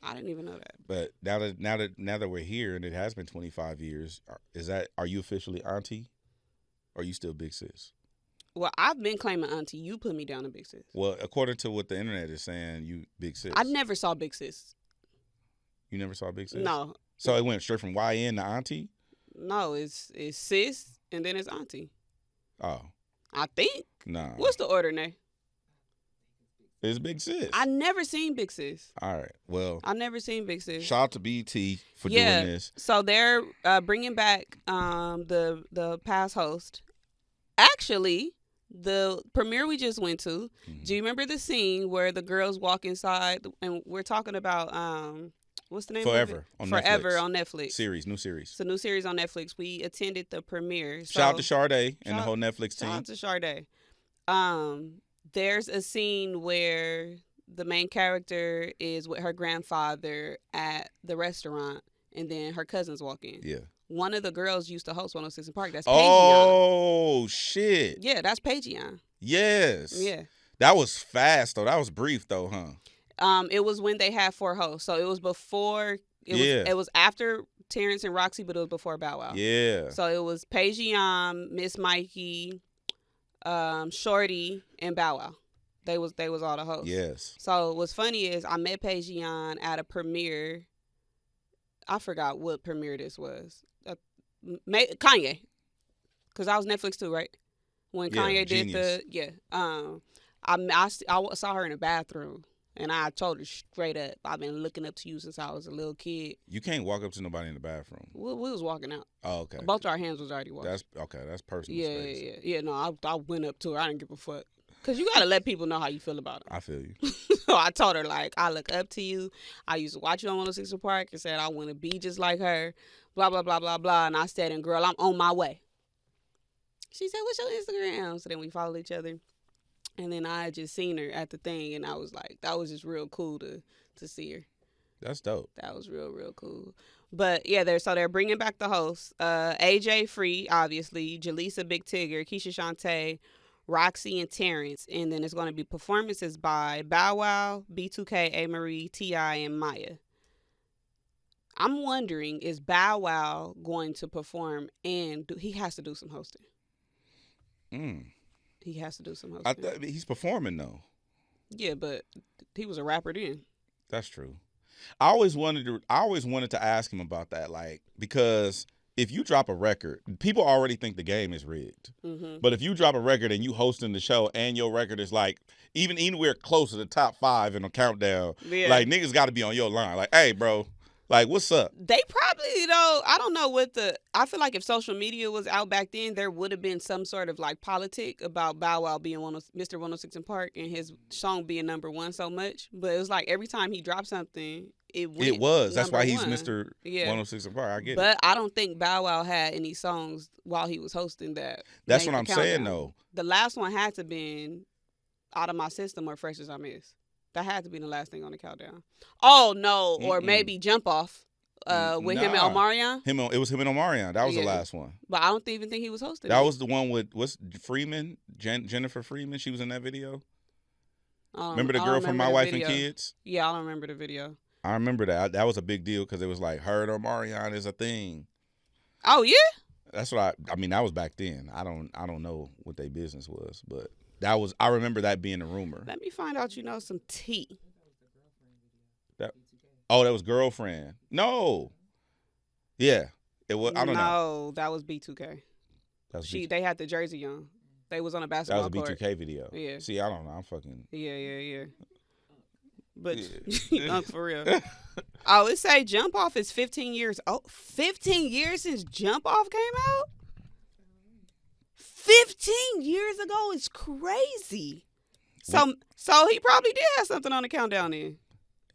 Speaker 2: I didn't even know that.
Speaker 1: But now that we're here and it has been 25 years, are you officially auntie? Or are you still big sis?
Speaker 2: Well, I've been claiming auntie. You put me down to big sis.
Speaker 1: Well, according to what the internet is saying, you big sis.
Speaker 2: I never saw big sis.
Speaker 1: You never saw big sis?
Speaker 2: No.
Speaker 1: So it went straight from YN to auntie?
Speaker 2: No, it's sis and then it's auntie.
Speaker 1: Oh.
Speaker 2: I think.
Speaker 1: Nah.
Speaker 2: What's the order, Nay?
Speaker 1: It's big sis.
Speaker 2: I never seen big sis.
Speaker 1: All right. Well.
Speaker 2: I never seen big sis.
Speaker 1: Shout out to BT for doing this.
Speaker 2: So they're bringing back the past host. Actually, the premiere we just went to. Do you remember the scene where the girls walk inside and we're talking about what's the name
Speaker 1: Forever
Speaker 2: of it?
Speaker 1: on
Speaker 2: Forever
Speaker 1: Netflix.
Speaker 2: on Netflix.
Speaker 1: New series.
Speaker 2: It's a new series on Netflix. We attended the premiere.
Speaker 1: Shout out to Sharpe and the whole Netflix team.
Speaker 2: Shout out to Sharpe. There's a scene where the main character is with her grandfather at the restaurant, and then her cousins walk in.
Speaker 1: Yeah.
Speaker 2: One of the girls used to host 106 in Park. That's Paige.
Speaker 1: Oh, shit.
Speaker 2: Yeah, that's Paige.
Speaker 1: Yes.
Speaker 2: Yeah.
Speaker 1: That was fast, though. That was brief, though, huh?
Speaker 2: It was when they had 4 hosts. So it was before. It was after Terrence and Roxy, but it was before Bow Wow.
Speaker 1: Yeah.
Speaker 2: So it was Paige, Miss Mikey, Shorty, and Bow Wow. They was all the hosts.
Speaker 1: Yes.
Speaker 2: So what's funny is I met Paige at a premiere. I forgot what premiere this was. Kanye, because I was Netflix too, right? When Kanye did I saw her in the bathroom, and I told her straight up, I've been looking up to you since I was a little kid.
Speaker 1: You can't walk up to nobody in the bathroom.
Speaker 2: We was walking out.
Speaker 1: Oh, okay.
Speaker 2: Both our hands was already washed.
Speaker 1: That's okay. That's personal space.
Speaker 2: Yeah. No, I went up to her. I didn't give a fuck. Because you got to let people know how you feel about them.
Speaker 1: I feel you.
Speaker 2: So I told her, like, I look up to you. I used to watch you on 106 in Park and said I want to be just like her, blah, blah, blah, blah, blah. And I said, and girl, I'm on my way. She said, "What's your Instagram?" So then we followed each other. And then I had just seen her at the thing, and I was like, that was just real cool to see her.
Speaker 1: That's dope.
Speaker 2: That was real cool. But yeah, they're bringing back the hosts. AJ Free, obviously, Jaleesa Big Tigger, Keisha Shantae, Roxy, and Terrence. And then it's going to be performances by Bow Wow, B2K, A. Marie, T.I., and Maya. I'm wondering, is Bow Wow going to perform and he has to do some hosting? He has to do some hosting.
Speaker 1: He's performing though.
Speaker 2: Yeah, but he was a rapper then.
Speaker 1: That's true. I always wanted to ask him about that, like, because if you drop a record, people already think the game is rigged. Mm-hmm. But if you drop a record and you hosting the show and your record is like even anywhere close to the top 5 in a countdown, like niggas got to be on your line. Like, hey, bro. Like, what's up?
Speaker 2: They probably, though, I don't know I feel like if social media was out back then, there would have been some sort of, like, politic about Bow Wow being Mr. 106 in Park and his song being number 1 so much. But it was like every time he dropped something, it went
Speaker 1: It was. That's why he's
Speaker 2: 1.
Speaker 1: Mr. 106 in Park. I get it.
Speaker 2: But I don't think Bow Wow had any songs while he was hosting that.
Speaker 1: That's what I'm saying, though.
Speaker 2: The last one had to been Out of My System or Fresh as I Miss. That had to be the last thing on the countdown. Oh, no. Or maybe Jump Off with him and Omarion.
Speaker 1: It was him and Omarion. That was the last one.
Speaker 2: But I don't even think he was hosting.
Speaker 1: That was the one with, what's Freeman? Jennifer Freeman? She was in that video? Remember the girl from My Wife and Kids?
Speaker 2: Yeah, I don't remember the video.
Speaker 1: I remember that. That was a big deal because it was like her and Omarion is a thing.
Speaker 2: Oh, yeah?
Speaker 1: That's what I mean, that was back then. I don't know what their business was, but I remember that being a rumor.
Speaker 2: Let me find out some tea.
Speaker 1: That was Girlfriend. No. Yeah. It was, I don't know.
Speaker 2: No, that was B2K. They had the jersey on. They was on a basketball court.
Speaker 1: That was a B2K video.
Speaker 2: Yeah.
Speaker 1: See, I don't know. I'm fucking.
Speaker 2: Yeah. But for real. Oh, it say Jump Off is 15 years old. 15 years since Jump Off came out? 15 years ago is crazy. So he probably did have something on the countdown then.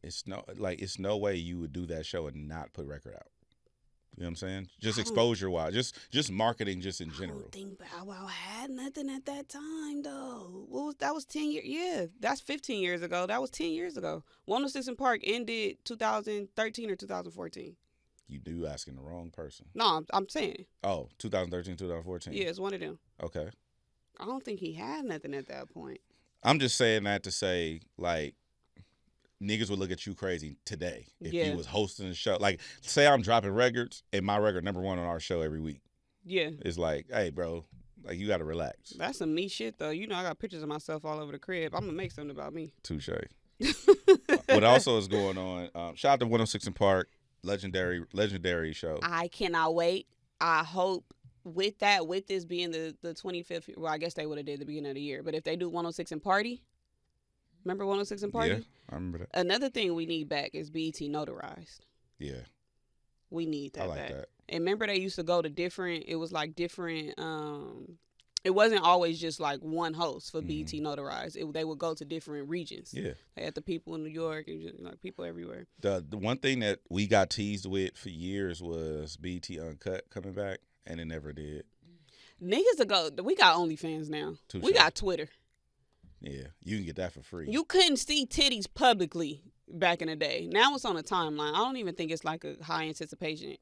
Speaker 1: It's no way you would do that show and not put record out. You know what I'm saying? Just exposure wise, just marketing, just in general.
Speaker 2: I don't think Bow Wow had nothing at that time though. That was 10 years. Yeah, that's 15 years ago. That was 10 years ago. 106 in Park ended 2013 or 2014.
Speaker 1: You do asking the wrong person.
Speaker 2: No, I'm saying.
Speaker 1: Oh, 2013, 2014.
Speaker 2: Yeah, it's one of them.
Speaker 1: Okay.
Speaker 2: I don't think he had nothing at that point.
Speaker 1: I'm just saying that to say, like, niggas would look at you crazy today if you was hosting a show. Like, say I'm dropping records and my record number 1 on our show every week. Yeah. It's like, hey, bro, like, you got to relax.
Speaker 2: That's some me shit, though. You know, I got pictures of myself all over the crib. I'm going to make something about me.
Speaker 1: Touche. What also is going on, shout out to 106 in Park, legendary show.
Speaker 2: I cannot wait. I hope with this being the 25th, well, I guess they would have did the beginning of the year, but if they do 106 in Party, remember 106 in Party?
Speaker 1: Yeah, I remember that.
Speaker 2: Another thing we need back is BET Notarized.
Speaker 1: Yeah.
Speaker 2: We need that
Speaker 1: I like
Speaker 2: back.
Speaker 1: that.
Speaker 2: And remember they used to go to different, it wasn't always just like one host for BET Notarized. They would go to different regions. Yeah. They had the people in New York and just, like, people everywhere.
Speaker 1: The one thing that we got teased with for years was BET Uncut coming back, and it never did.
Speaker 2: Niggas ago, we got OnlyFans now. We got Twitter.
Speaker 1: Yeah, you can get that for free.
Speaker 2: You couldn't see titties publicly back in the day. Now it's on a timeline. I don't even think it's like a high anticipation.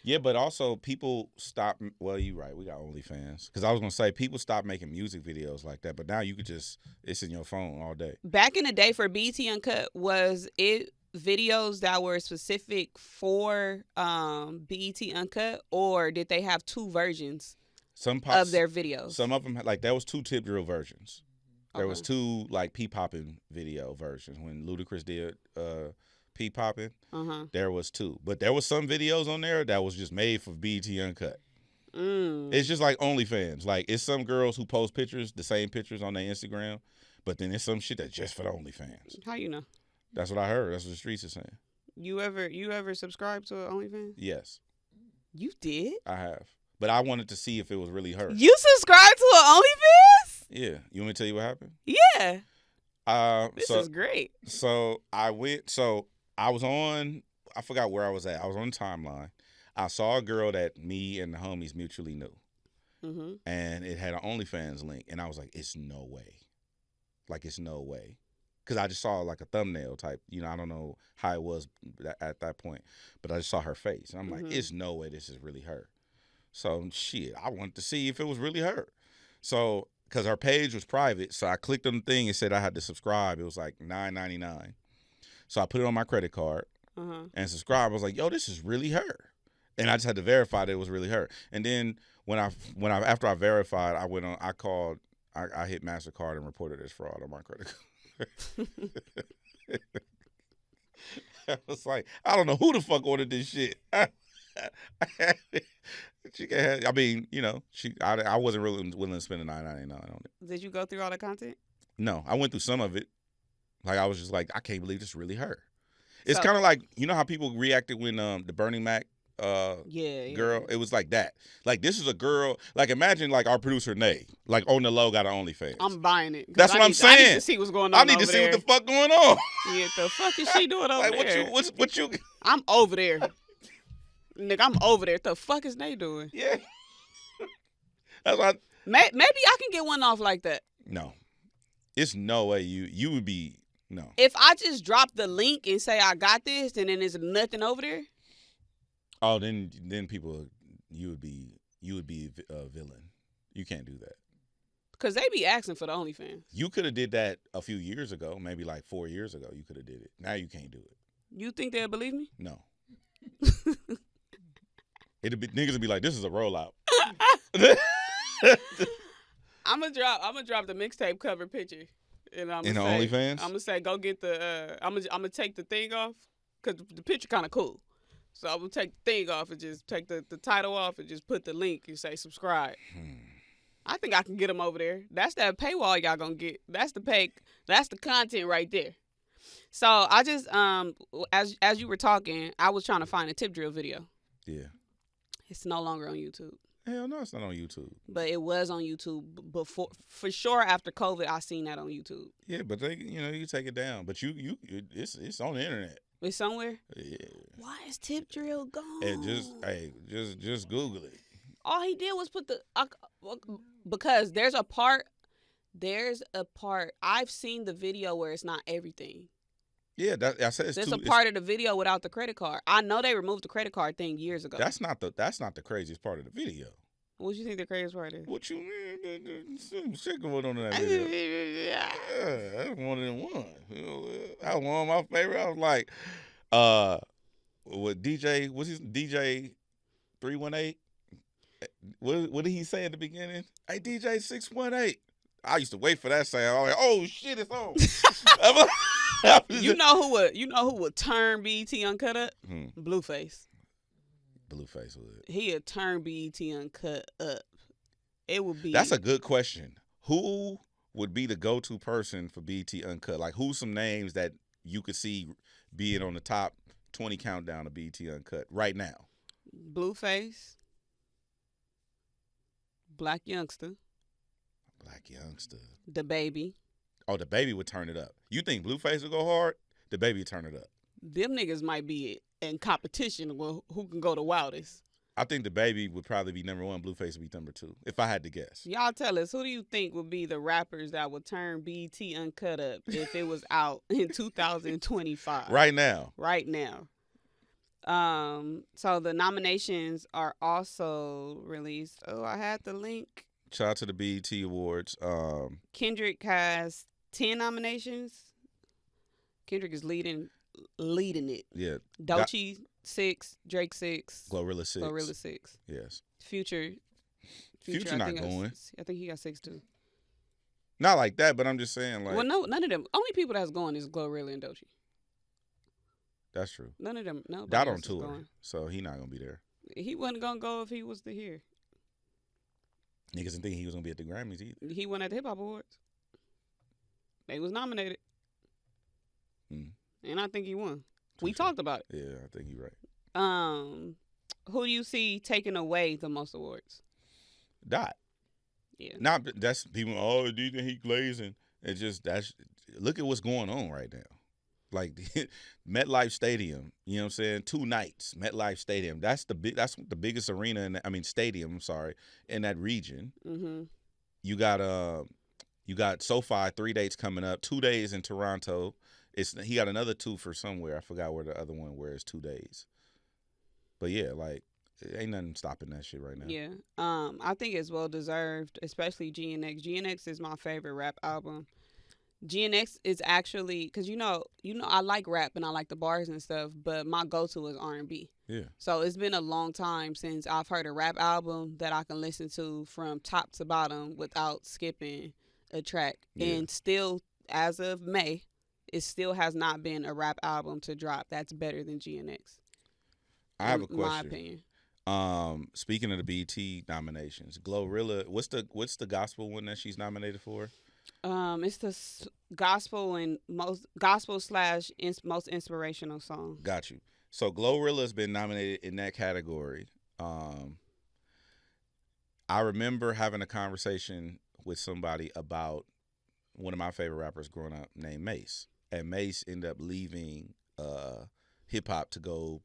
Speaker 1: Yeah, but also people stop. Well, you're right. We got OnlyFans. Because I was going to say, people stop making music videos like that. But now you could it's in your phone all day.
Speaker 2: Back in the day for BET Uncut, was it videos that were specific for BET Uncut? Or did they have 2 versions of their videos?
Speaker 1: Some of them, like, there was 2 tip drill versions. There was 2 like P-popping video versions when Ludacris did P-popping. There was 2, but there was some videos on there that was just made for BET Uncut. It's just like OnlyFans. Like, it's some girls who post pictures, the same pictures on their Instagram, but then it's some shit that's just for the OnlyFans.
Speaker 2: How you know?
Speaker 1: That's what I heard. That's what the streets are saying.
Speaker 2: You ever subscribed to an OnlyFans?
Speaker 1: Yes.
Speaker 2: You did?
Speaker 1: I have, but I wanted to see if it was really her.
Speaker 2: You subscribed to an OnlyFans?
Speaker 1: Yeah. You want me to tell you what happened?
Speaker 2: Yeah. This is great.
Speaker 1: So I was on, I forgot where I was at. I was on the timeline. I saw a girl that me and the homies mutually knew. and it had an OnlyFans link, and I was like, it's no way. Like, it's no way. Because I just saw like a thumbnail type, I don't know how it was at that point, but I just saw her face. And I'm like, it's no way this is really her. So, shit, I wanted to see if it was really her. So, because her page was private, so I clicked on the thing and said I had to subscribe. It was like $9.99. So I put it on my credit card and subscribed. I was like, yo, this is really her. And I just had to verify that it was really her. And then after I verified, I hit MasterCard and reported as fraud on my credit card. I was like, I don't know who the fuck ordered this shit. I wasn't really willing to spend $9.99 on it.
Speaker 2: Did you go through all the content?
Speaker 1: No, I went through some of it. Like, I was just like, I can't believe this is really her. It's kind of like, how people reacted when the Bernie Mac girl. It was like that. Like, this is a girl. Like, imagine like our producer Nay, like on the low got an OnlyFans.
Speaker 2: I'm buying it.
Speaker 1: That's what I'm saying.
Speaker 2: I need to see what's going on.
Speaker 1: I need to see what the fuck going on.
Speaker 2: Yeah, the fuck is she doing over there?
Speaker 1: What you?
Speaker 2: I'm over there. Nigga, I'm over there. What the fuck is Nay doing?
Speaker 1: Yeah. That's what.
Speaker 2: Maybe I can get one off like that.
Speaker 1: No, it's no way you would be. No.
Speaker 2: If I just drop the link and say I got this, and then there's nothing over there.
Speaker 1: Oh, then people, you would be a villain. You can't do that.
Speaker 2: Cause they be asking for the OnlyFans.
Speaker 1: You could have did that a few years ago, maybe like 4 years ago. You could have did it. Now you can't do it.
Speaker 2: You think they'll believe me?
Speaker 1: No. Niggas would be like, this is a rollout.
Speaker 2: I'm gonna drop the mixtape cover picture. And I'm
Speaker 1: in
Speaker 2: the
Speaker 1: OnlyFans?
Speaker 2: I'm gonna say go get the. I'm gonna take the thing off because the picture kind of cool. So I'm gonna take the thing off and just take the title off and just put the link and say subscribe. I think I can get them over there. That's that paywall y'all gonna get. That's the pay. That's the content right there. So I just as you were talking, I was trying to find a tip drill video.
Speaker 1: Yeah.
Speaker 2: It's no longer on YouTube.
Speaker 1: Hell no, it's not on YouTube.
Speaker 2: But it was on YouTube before, for sure. After COVID, I seen that on YouTube.
Speaker 1: Yeah, but they, you take it down. But it's on the internet.
Speaker 2: It's somewhere.
Speaker 1: Yeah.
Speaker 2: Why is tip drill gone?
Speaker 1: And just Google it.
Speaker 2: All he did was put the because there's a part. I've seen the video where it's not everything.
Speaker 1: Yeah, I said
Speaker 2: there's a part of the video without the credit card. I know they removed the credit card thing years ago.
Speaker 1: That's not the craziest part of the video.
Speaker 2: What you think the craziest part is?
Speaker 1: What you mean? Some shit going on in that video. Yeah, that's one of them ones. That was one of my favorite. I was like, what DJ? What's his DJ 318? What did he say at the beginning? Hey, DJ 618. I used to wait for that sound. I was like, oh shit, it's on.
Speaker 2: You know who would turn BET Uncut up? Blueface.
Speaker 1: Blueface would.
Speaker 2: He'd turn BET Uncut up. It would be.
Speaker 1: That's a good question. Who would be the go-to person for BET Uncut? Like, who's some names that you could see being on the top 20 countdown of BET Uncut right now?
Speaker 2: Blueface. Black Youngster. The Baby.
Speaker 1: Oh, the Baby would turn it up. You think Blueface would go hard? The Baby would turn it up.
Speaker 2: Them niggas might be in competition with who can go the wildest.
Speaker 1: I think the Baby would probably be number one. Blueface would be number two, if I had to guess.
Speaker 2: Y'all tell us, who do you think would be the rappers that would turn BET Uncut up if it was out in 2025?
Speaker 1: Right now.
Speaker 2: So the nominations are also released. Oh, I had the link.
Speaker 1: Shout out to the BET Awards.
Speaker 2: Kendrick has 10 nominations. Kendrick is leading it.
Speaker 1: Yeah.
Speaker 2: Doechii 6, Drake 6,
Speaker 1: Glorilla 6. Yes.
Speaker 2: Future
Speaker 1: not going.
Speaker 2: I think he got 6 too.
Speaker 1: Not like that, but I'm just saying, like.
Speaker 2: Well, no, none of them. Only people that's going is Glorilla and Doechii.
Speaker 1: That's true.
Speaker 2: None of them. No.
Speaker 1: Dot on tour, so he not gonna be there.
Speaker 2: He wasn't gonna go if he was to here.
Speaker 1: Niggas didn't think he was gonna be at the Grammys either.
Speaker 2: He won at the Hip Hop Awards. They was nominated, and I think he won. We talked about it.
Speaker 1: Yeah, I think you're right.
Speaker 2: Who do you see taking away the most awards?
Speaker 1: Dot.
Speaker 2: Yeah.
Speaker 1: Not that's people. Oh, do you think he glazing? It's just look at what's going on right now. Like MetLife Stadium, you know what I'm saying? 2 nights, MetLife Stadium. That's the biggest arena stadium, I'm sorry, in that region.
Speaker 2: Mm-hmm.
Speaker 1: You got SoFi 3 dates coming up, 2 days in Toronto. He got another 2 for somewhere. I forgot where the other one where it's 2 days. But yeah, like ain't nothing stopping that shit right now.
Speaker 2: Yeah. I think it's well deserved, especially GNX. GNX is my favorite rap album. GNX is actually, because you know I like rap and I like the bars and stuff, but my go-to is R&B.
Speaker 1: Yeah.
Speaker 2: So it's been a long time since I've heard a rap album that I can listen to from top to bottom without skipping a track.
Speaker 1: Yeah.
Speaker 2: And still, as of May, it still has not been a rap album to drop that's better than GNX.
Speaker 1: I have a
Speaker 2: in my
Speaker 1: question.
Speaker 2: opinion.
Speaker 1: Speaking of the BET nominations, Glorilla, what's the gospel one that she's nominated for?
Speaker 2: It's the gospel and most gospel/most inspirational song.
Speaker 1: Got you. So Glorilla's been nominated in that category. I remember having a conversation with somebody about one of my favorite rappers growing up named Mace. And Mace ended up leaving hip hop to go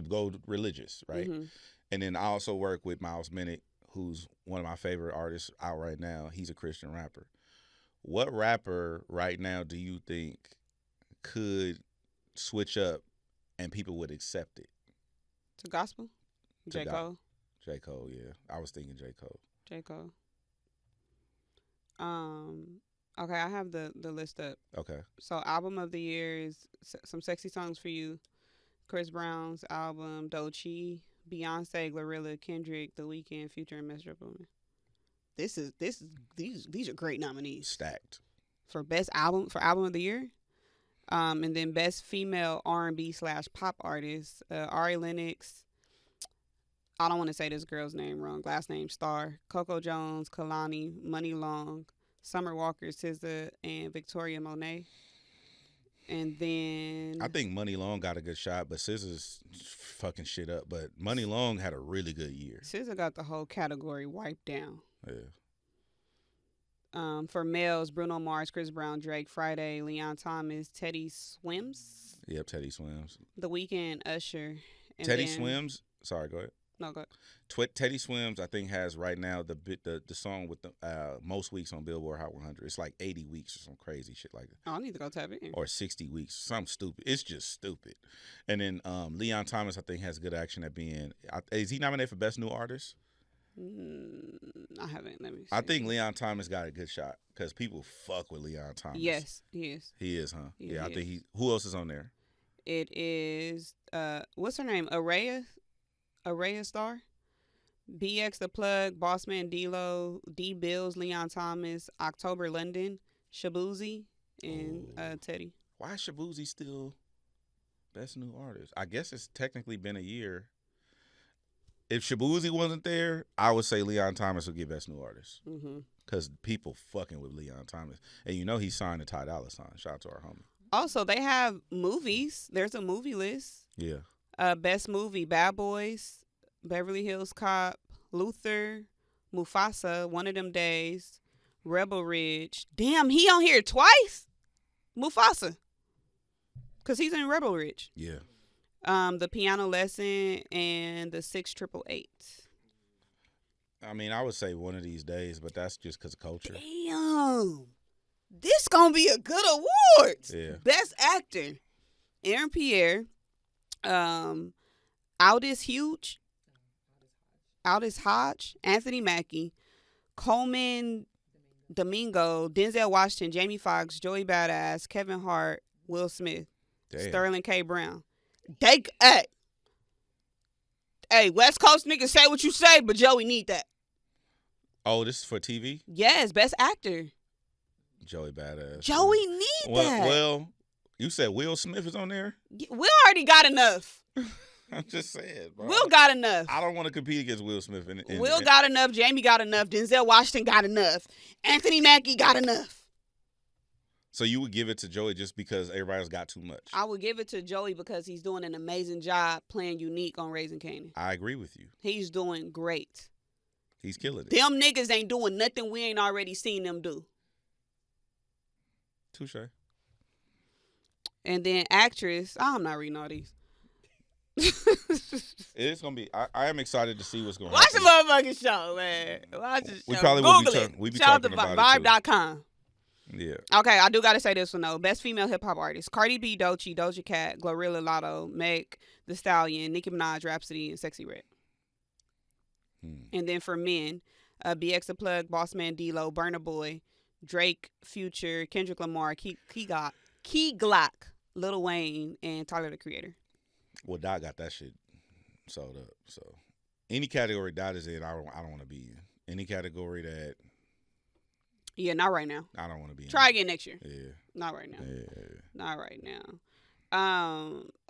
Speaker 1: go religious, right?
Speaker 2: Mm-hmm.
Speaker 1: And then I also work with Miles Minnick, who's one of my favorite artists out right now. He's a Christian rapper. What rapper right now do you think could switch up and people would accept it?
Speaker 2: To gospel? J. Cole?
Speaker 1: J. Cole, yeah. I was thinking J. Cole.
Speaker 2: J. Cole. Okay, I have the list up.
Speaker 1: Okay.
Speaker 2: So album of the year is Some Sexy Songs for You, Chris Brown's album, Doechii, Beyonce, Glorilla, Kendrick, The Weeknd, Future, and Metro Boomin. These are great nominees.
Speaker 1: Stacked.
Speaker 2: For album of the year. And then best female R&B/pop artist, Ari Lennox. I don't want to say this girl's name wrong. Last name Star. Coco Jones, Kalani, Money Long, Summer Walker, SZA, and Victoria Monet. And then
Speaker 1: I think Money Long got a good shot, but SZA's fucking shit up. But Money Long had a really good year.
Speaker 2: SZA got the whole category wiped down.
Speaker 1: Yeah.
Speaker 2: For males, Bruno Mars, Chris Brown, Drake, Friday, Leon Thomas, Teddy Swims.
Speaker 1: Yep, Teddy Swims.
Speaker 2: The Weeknd, Usher. And
Speaker 1: Teddy Swims. Sorry, go ahead.
Speaker 2: No, go ahead.
Speaker 1: Teddy Swims, I think, has right now the song with the most weeks on Billboard Hot 100. It's like 80 weeks or some crazy shit like that.
Speaker 2: Oh, I need to go tap in.
Speaker 1: Or 60 weeks, something stupid. It's just stupid. And then Leon Thomas, I think, has good action at being. Is he nominated for Best New Artist?
Speaker 2: I haven't. Let me see.
Speaker 1: I think Leon Thomas got a good shot because people fuck with Leon Thomas.
Speaker 2: Yes, he is.
Speaker 1: He is, huh?
Speaker 2: He
Speaker 1: I
Speaker 2: is.
Speaker 1: think he. Who else is on there?
Speaker 2: It is. What's her name? Araya Star. BX The Plug, Bossman D-Lo, D Bills, Leon Thomas, October London, Shabuzi, and Teddy.
Speaker 1: Why is Shabuzi still Best New Artist? I guess it's technically been a year. If Shabuzi wasn't there, I would say Leon Thomas would get Best New Artist. Because people fucking with Leon Thomas. And you know he signed to Ty Dolla $ign. Shout out to our homie.
Speaker 2: Also, they have movies. There's a movie list.
Speaker 1: Yeah.
Speaker 2: Best movie, Bad Boys, Beverly Hills Cop, Luther, Mufasa, One of Them Days, Rebel Ridge. Damn, he on here twice? Mufasa. Because he's in Rebel Ridge.
Speaker 1: Yeah.
Speaker 2: The Piano Lesson, and the 688.
Speaker 1: I mean, I would say One of These Days, but that's just because of culture.
Speaker 2: Damn. This going to be a good award.
Speaker 1: Yeah.
Speaker 2: Best Actor, Aaron Pierre, Aldous Hodge, Anthony Mackie, Coleman Domingo, Denzel Washington, Jamie Foxx, Joey Badass, Kevin Hart, Will Smith, Sterling K. Brown. Hey, West Coast niggas say what you say, but Joey need that.
Speaker 1: Oh, this is for TV?
Speaker 2: Yes, Best Actor.
Speaker 1: Joey Badass.
Speaker 2: Joey need that.
Speaker 1: Well, you said Will Smith is on there?
Speaker 2: Will already got enough.
Speaker 1: I'm just saying, bro.
Speaker 2: Will got enough.
Speaker 1: I don't want to compete against Will Smith.
Speaker 2: Will got enough. Jamie got enough. Denzel Washington got enough. Anthony Mackie got enough.
Speaker 1: So you would give it to Joey just because everybody else got too much?
Speaker 2: I would give it to Joey because he's doing an amazing job playing Unique on Raising Kanan.
Speaker 1: I agree with you.
Speaker 2: He's doing great.
Speaker 1: He's killing it.
Speaker 2: Them niggas ain't doing nothing we ain't already seen them do.
Speaker 1: Touche.
Speaker 2: And then actress. I'm not reading all these.
Speaker 1: It's gonna be. I am excited to see what's going to
Speaker 2: Watch the
Speaker 1: happen.
Speaker 2: motherfucking show, man. Watch the show.
Speaker 1: We probably will be
Speaker 2: Google it.
Speaker 1: we be
Speaker 2: Shout out
Speaker 1: talking
Speaker 2: to
Speaker 1: about it, too.
Speaker 2: Vibe.com.
Speaker 1: Yeah.
Speaker 2: Okay, I do gotta say this one though. Best female hip hop artist: Cardi B, Doja Cat, Glorilla Lotto, Meg The Stallion, Nicki Minaj, Rhapsody, and Sexy Red. And then for men, BX The Plug, Boss Man D-Lo, Burna Boy, Drake, Future, Kendrick Lamar, Key Glock, Lil Wayne, and Tyler the Creator.
Speaker 1: Well, Dot got that shit sold up. So any category Dot is in, I don't want to be in. Any category that
Speaker 2: Yeah, not right now.
Speaker 1: I don't want to be in.
Speaker 2: Try again next year.
Speaker 1: Yeah.
Speaker 2: Not right now.
Speaker 1: Yeah.
Speaker 2: Not right now.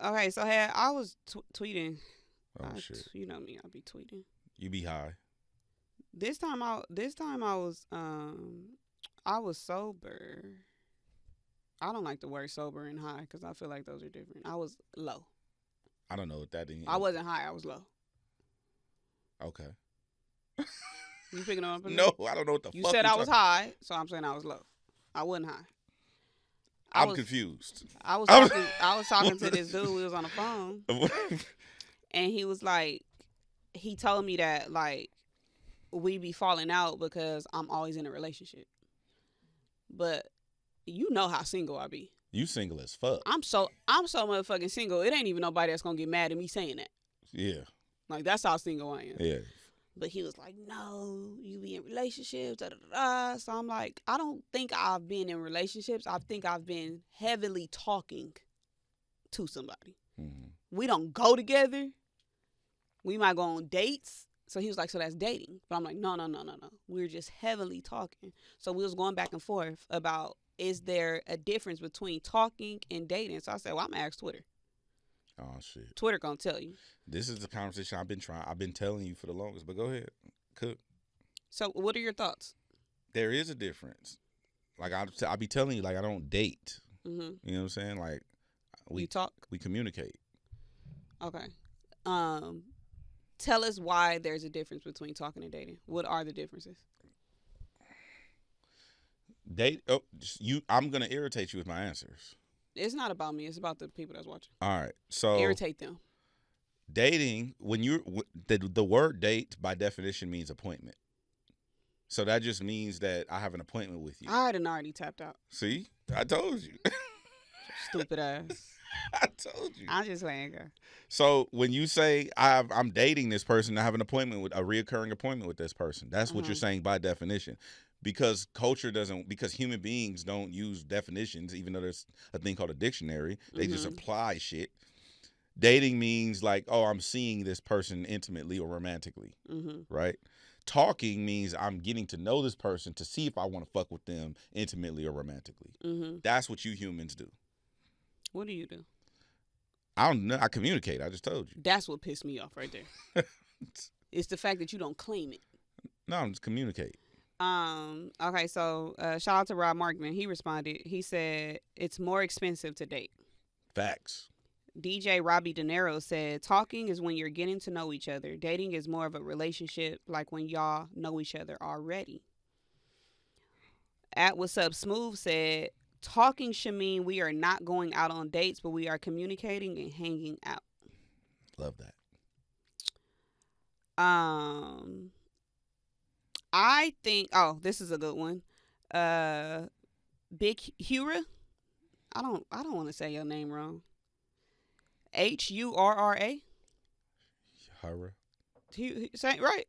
Speaker 2: Okay, so I was tweeting.
Speaker 1: Oh shit.
Speaker 2: You know me, I'll be tweeting.
Speaker 1: You be high.
Speaker 2: This time I was sober. I don't like the word sober and high because I feel like those are different. I was low.
Speaker 1: I don't know what that is.
Speaker 2: I wasn't high. I was low.
Speaker 1: Okay.
Speaker 2: You picking up?
Speaker 1: No, I don't know what the
Speaker 2: You
Speaker 1: fuck
Speaker 2: said
Speaker 1: you
Speaker 2: I was high, so I'm saying I was low. I wasn't high.
Speaker 1: I'm confused.
Speaker 2: I was talking to this dude. We was on the phone, and he was like, he told me that like we be falling out because I'm always in a relationship. But you know how single I be.
Speaker 1: You single as fuck.
Speaker 2: I'm so motherfucking single. It ain't even nobody that's gonna get mad at me saying that.
Speaker 1: Yeah.
Speaker 2: Like that's how single I am.
Speaker 1: Yeah.
Speaker 2: But he was like, no, you be in relationships, da da da. So I'm like, I don't think I've been in relationships. I think I've been heavily talking to somebody.
Speaker 1: Mm-hmm.
Speaker 2: We don't go together. We might go on dates. So he was like, so that's dating. But I'm like, no. We're just heavily talking. So we was going back and forth about, is there a difference between talking and dating? So I said, well, I'm going to ask Twitter.
Speaker 1: Oh, shit.
Speaker 2: Twitter going to tell you. This
Speaker 1: is the conversation I've been telling you for the longest, but go ahead. Cook.
Speaker 2: So what are your thoughts?
Speaker 1: There is a difference. Like, I'll be telling you, like, I don't date.
Speaker 2: Mm-hmm.
Speaker 1: You know what I'm saying? Like,
Speaker 2: we talk?
Speaker 1: We communicate.
Speaker 2: Okay. Tell us why there's a difference between talking and dating. What are the differences?
Speaker 1: I'm gonna irritate you with my answers.
Speaker 2: It's not about me. It's about the people that's watching.
Speaker 1: All right. So
Speaker 2: irritate them.
Speaker 1: Dating, when the word date by definition means appointment. So that just means that I have an appointment with you.
Speaker 2: I done already tapped out.
Speaker 1: See, I told you.
Speaker 2: Stupid ass.
Speaker 1: I told you.
Speaker 2: I'm just letting go.
Speaker 1: So when you say I'm dating this person, I have an appointment with a reoccurring appointment with this person. That's what you're saying by definition. Because because human beings don't use definitions, even though there's a thing called a dictionary. They just apply shit. Dating means like, oh, I'm seeing this person intimately or romantically, right? Talking means I'm getting to know this person to see if I want to fuck with them intimately or romantically. That's what you humans do.
Speaker 2: What do you do?
Speaker 1: I don't know. I communicate. I just told you.
Speaker 2: That's what pissed me off right there. It's the fact that you don't claim it.
Speaker 1: No, I'm just communicate.
Speaker 2: Okay, so shout out to Rob Markman. He responded. He said it's more expensive to date.
Speaker 1: Facts.
Speaker 2: DJ Robbie De Niro said talking is when you're getting to know each other. Dating is more of a relationship, like when y'all know each other already. At What's Up Smooth said talking should mean we are not going out on dates, but we are communicating and hanging out.
Speaker 1: Love that.
Speaker 2: I think, this is a good one. Big Hura. I don't want to say your name wrong. Hurra.
Speaker 1: Hurra.
Speaker 2: Right.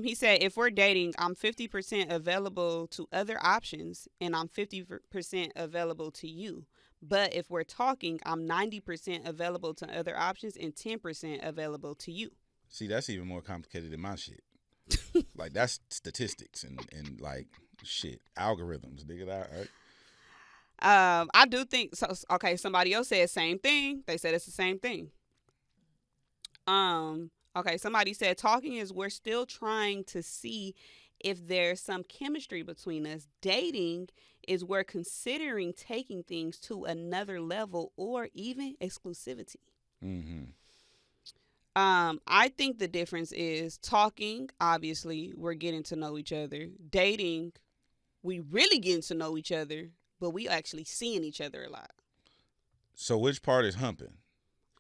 Speaker 2: He said, if we're dating, I'm 50% available to other options and I'm 50% available to you. But if we're talking, I'm 90% available to other options and 10% available to you.
Speaker 1: See, that's even more complicated than my shit. Like, that's statistics and like, shit, algorithms, nigga. Right?
Speaker 2: I do think so. Okay, somebody else said same thing. They said it's the same thing. Okay, somebody said talking is we're still trying to see if there's some chemistry between us. Dating is we're considering taking things to another level or even exclusivity. I think the difference is talking, obviously, we're getting to know each other. Dating, we really getting to know each other, but we actually seeing each other a lot.
Speaker 1: So which part is humping?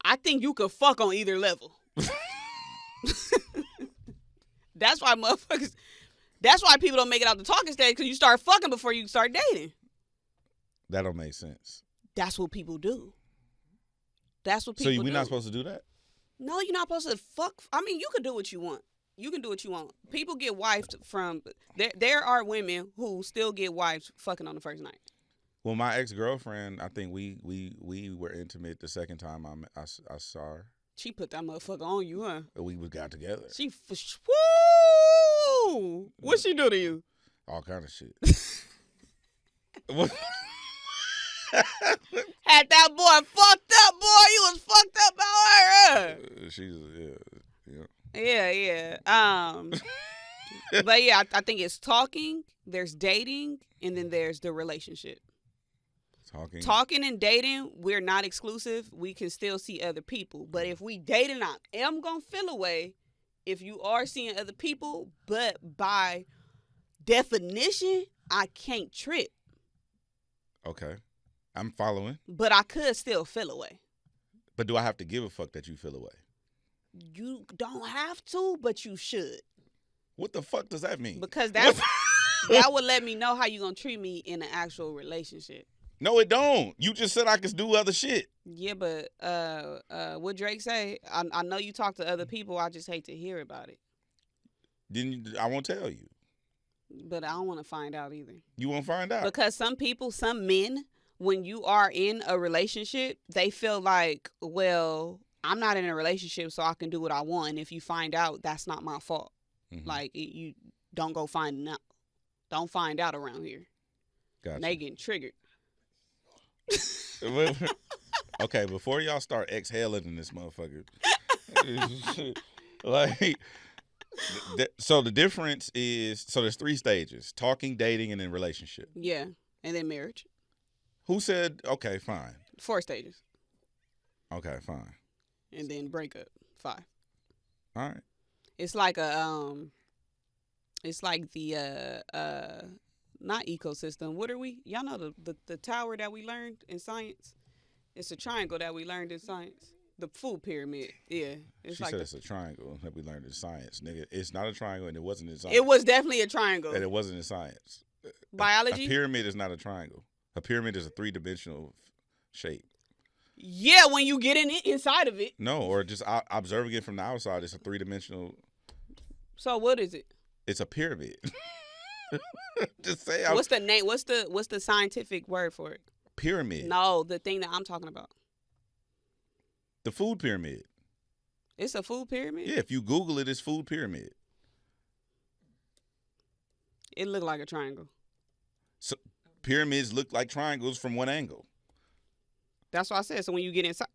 Speaker 2: I think you could fuck on either level. That's why motherfuckers. That's why people don't make it out the talking stage, because you start fucking before you start dating.
Speaker 1: That don't make sense.
Speaker 2: That's what people do. That's what people do.
Speaker 1: So we're not supposed to do that?
Speaker 2: No, you're not supposed to fuck. I mean, you can do what you want. You can do what you want. People get wifed from. There are women who still get wifed fucking on the first night.
Speaker 1: Well, my ex-girlfriend, I think we were intimate the second time I saw her.
Speaker 2: She put that motherfucker on you, huh?
Speaker 1: We got together.
Speaker 2: Woo! What she do to you?
Speaker 1: All kind of shit.
Speaker 2: Had that boy fucked up, boy. You was fucked up by her. Yeah. But yeah, I think it's talking. There's dating, and then there's the relationship. Talking and dating, we're not exclusive. We can still see other people. But if we dating, I am gonna feel away if you are seeing other people. But by definition, I can't trip.
Speaker 1: Okay. I'm following.
Speaker 2: But I could still feel away.
Speaker 1: But do I have to give a fuck that you feel away?
Speaker 2: You don't have to, but you should.
Speaker 1: What the fuck does that mean?
Speaker 2: Because that would let me know how you gonna treat me in an actual relationship.
Speaker 1: No, it don't. You just said I could do other shit.
Speaker 2: Yeah, but what Drake say? I know you talk to other people. I just hate to hear about it.
Speaker 1: I won't tell you.
Speaker 2: But I don't want to find out either.
Speaker 1: You won't find out?
Speaker 2: Because some men, when you are in a relationship, they feel like, well, I'm not in a relationship, so I can do what I want. And if you find out, that's not my fault. Mm-hmm. Like, you don't go find out. Don't find out around here.
Speaker 1: Gotcha.
Speaker 2: And they getting triggered.
Speaker 1: Okay, before y'all start exhaling in this motherfucker, like, so the difference is, so there's 3 stages: talking, dating, and then relationship.
Speaker 2: Yeah, and then marriage.
Speaker 1: Who said okay, fine?
Speaker 2: 4 stages.
Speaker 1: Okay, fine.
Speaker 2: And then breakup. 5.
Speaker 1: All right.
Speaker 2: It's like it's like the not ecosystem. What are we? Y'all know the tower that we learned in science? It's a triangle that we learned in science. The food pyramid. Yeah.
Speaker 1: She said it's a triangle that we learned in science. Nigga, it's not a triangle and it wasn't in science.
Speaker 2: It was definitely a triangle.
Speaker 1: And it wasn't in science.
Speaker 2: Biology?
Speaker 1: A pyramid is not a triangle. A pyramid is a 3-dimensional shape.
Speaker 2: Yeah, when you get inside of it.
Speaker 1: No, or just observing it from the outside, it's a 3-dimensional.
Speaker 2: So what is it?
Speaker 1: It's a pyramid. Just say.
Speaker 2: What's the name? What's the scientific word for it?
Speaker 1: Pyramid.
Speaker 2: No, the thing that I'm talking about.
Speaker 1: The food pyramid.
Speaker 2: It's a food pyramid?
Speaker 1: Yeah, if you Google it, it's food pyramid.
Speaker 2: It looked like a triangle.
Speaker 1: So pyramids look like triangles from one angle.
Speaker 2: That's what I said. So when you get inside.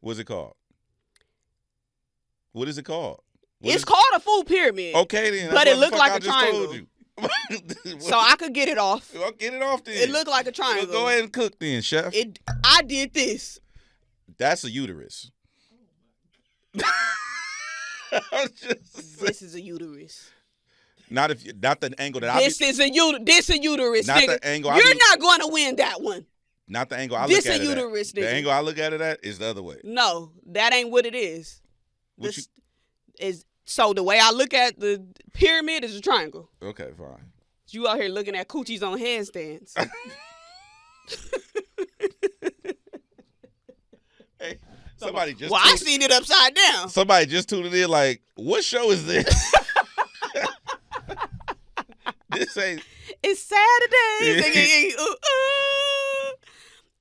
Speaker 1: What's it called? What is it called?
Speaker 2: It's called a food pyramid.
Speaker 1: Okay, then.
Speaker 2: But it looked like a triangle. So I could get it off.
Speaker 1: Well, get it off then.
Speaker 2: It looked like a triangle.
Speaker 1: Well, go ahead and cook then, chef.
Speaker 2: I did this.
Speaker 1: That's a uterus.
Speaker 2: This is a uterus.
Speaker 1: Not the angle that
Speaker 2: this is a uterus.
Speaker 1: Not
Speaker 2: nigga.
Speaker 1: the angle.
Speaker 2: You're not going to win that one.
Speaker 1: Not the angle I look at it.
Speaker 2: This a uterus, nigga.
Speaker 1: The angle I look at it at is the other way.
Speaker 2: No, that ain't what it is. So the way I look at the pyramid is a triangle.
Speaker 1: Okay, fine.
Speaker 2: You out here looking at coochies on handstands.
Speaker 1: Hey, somebody just.
Speaker 2: Well, I seen it upside down.
Speaker 1: Somebody just tuned in. Like, what show is this? This ain't.
Speaker 2: It's Saturday.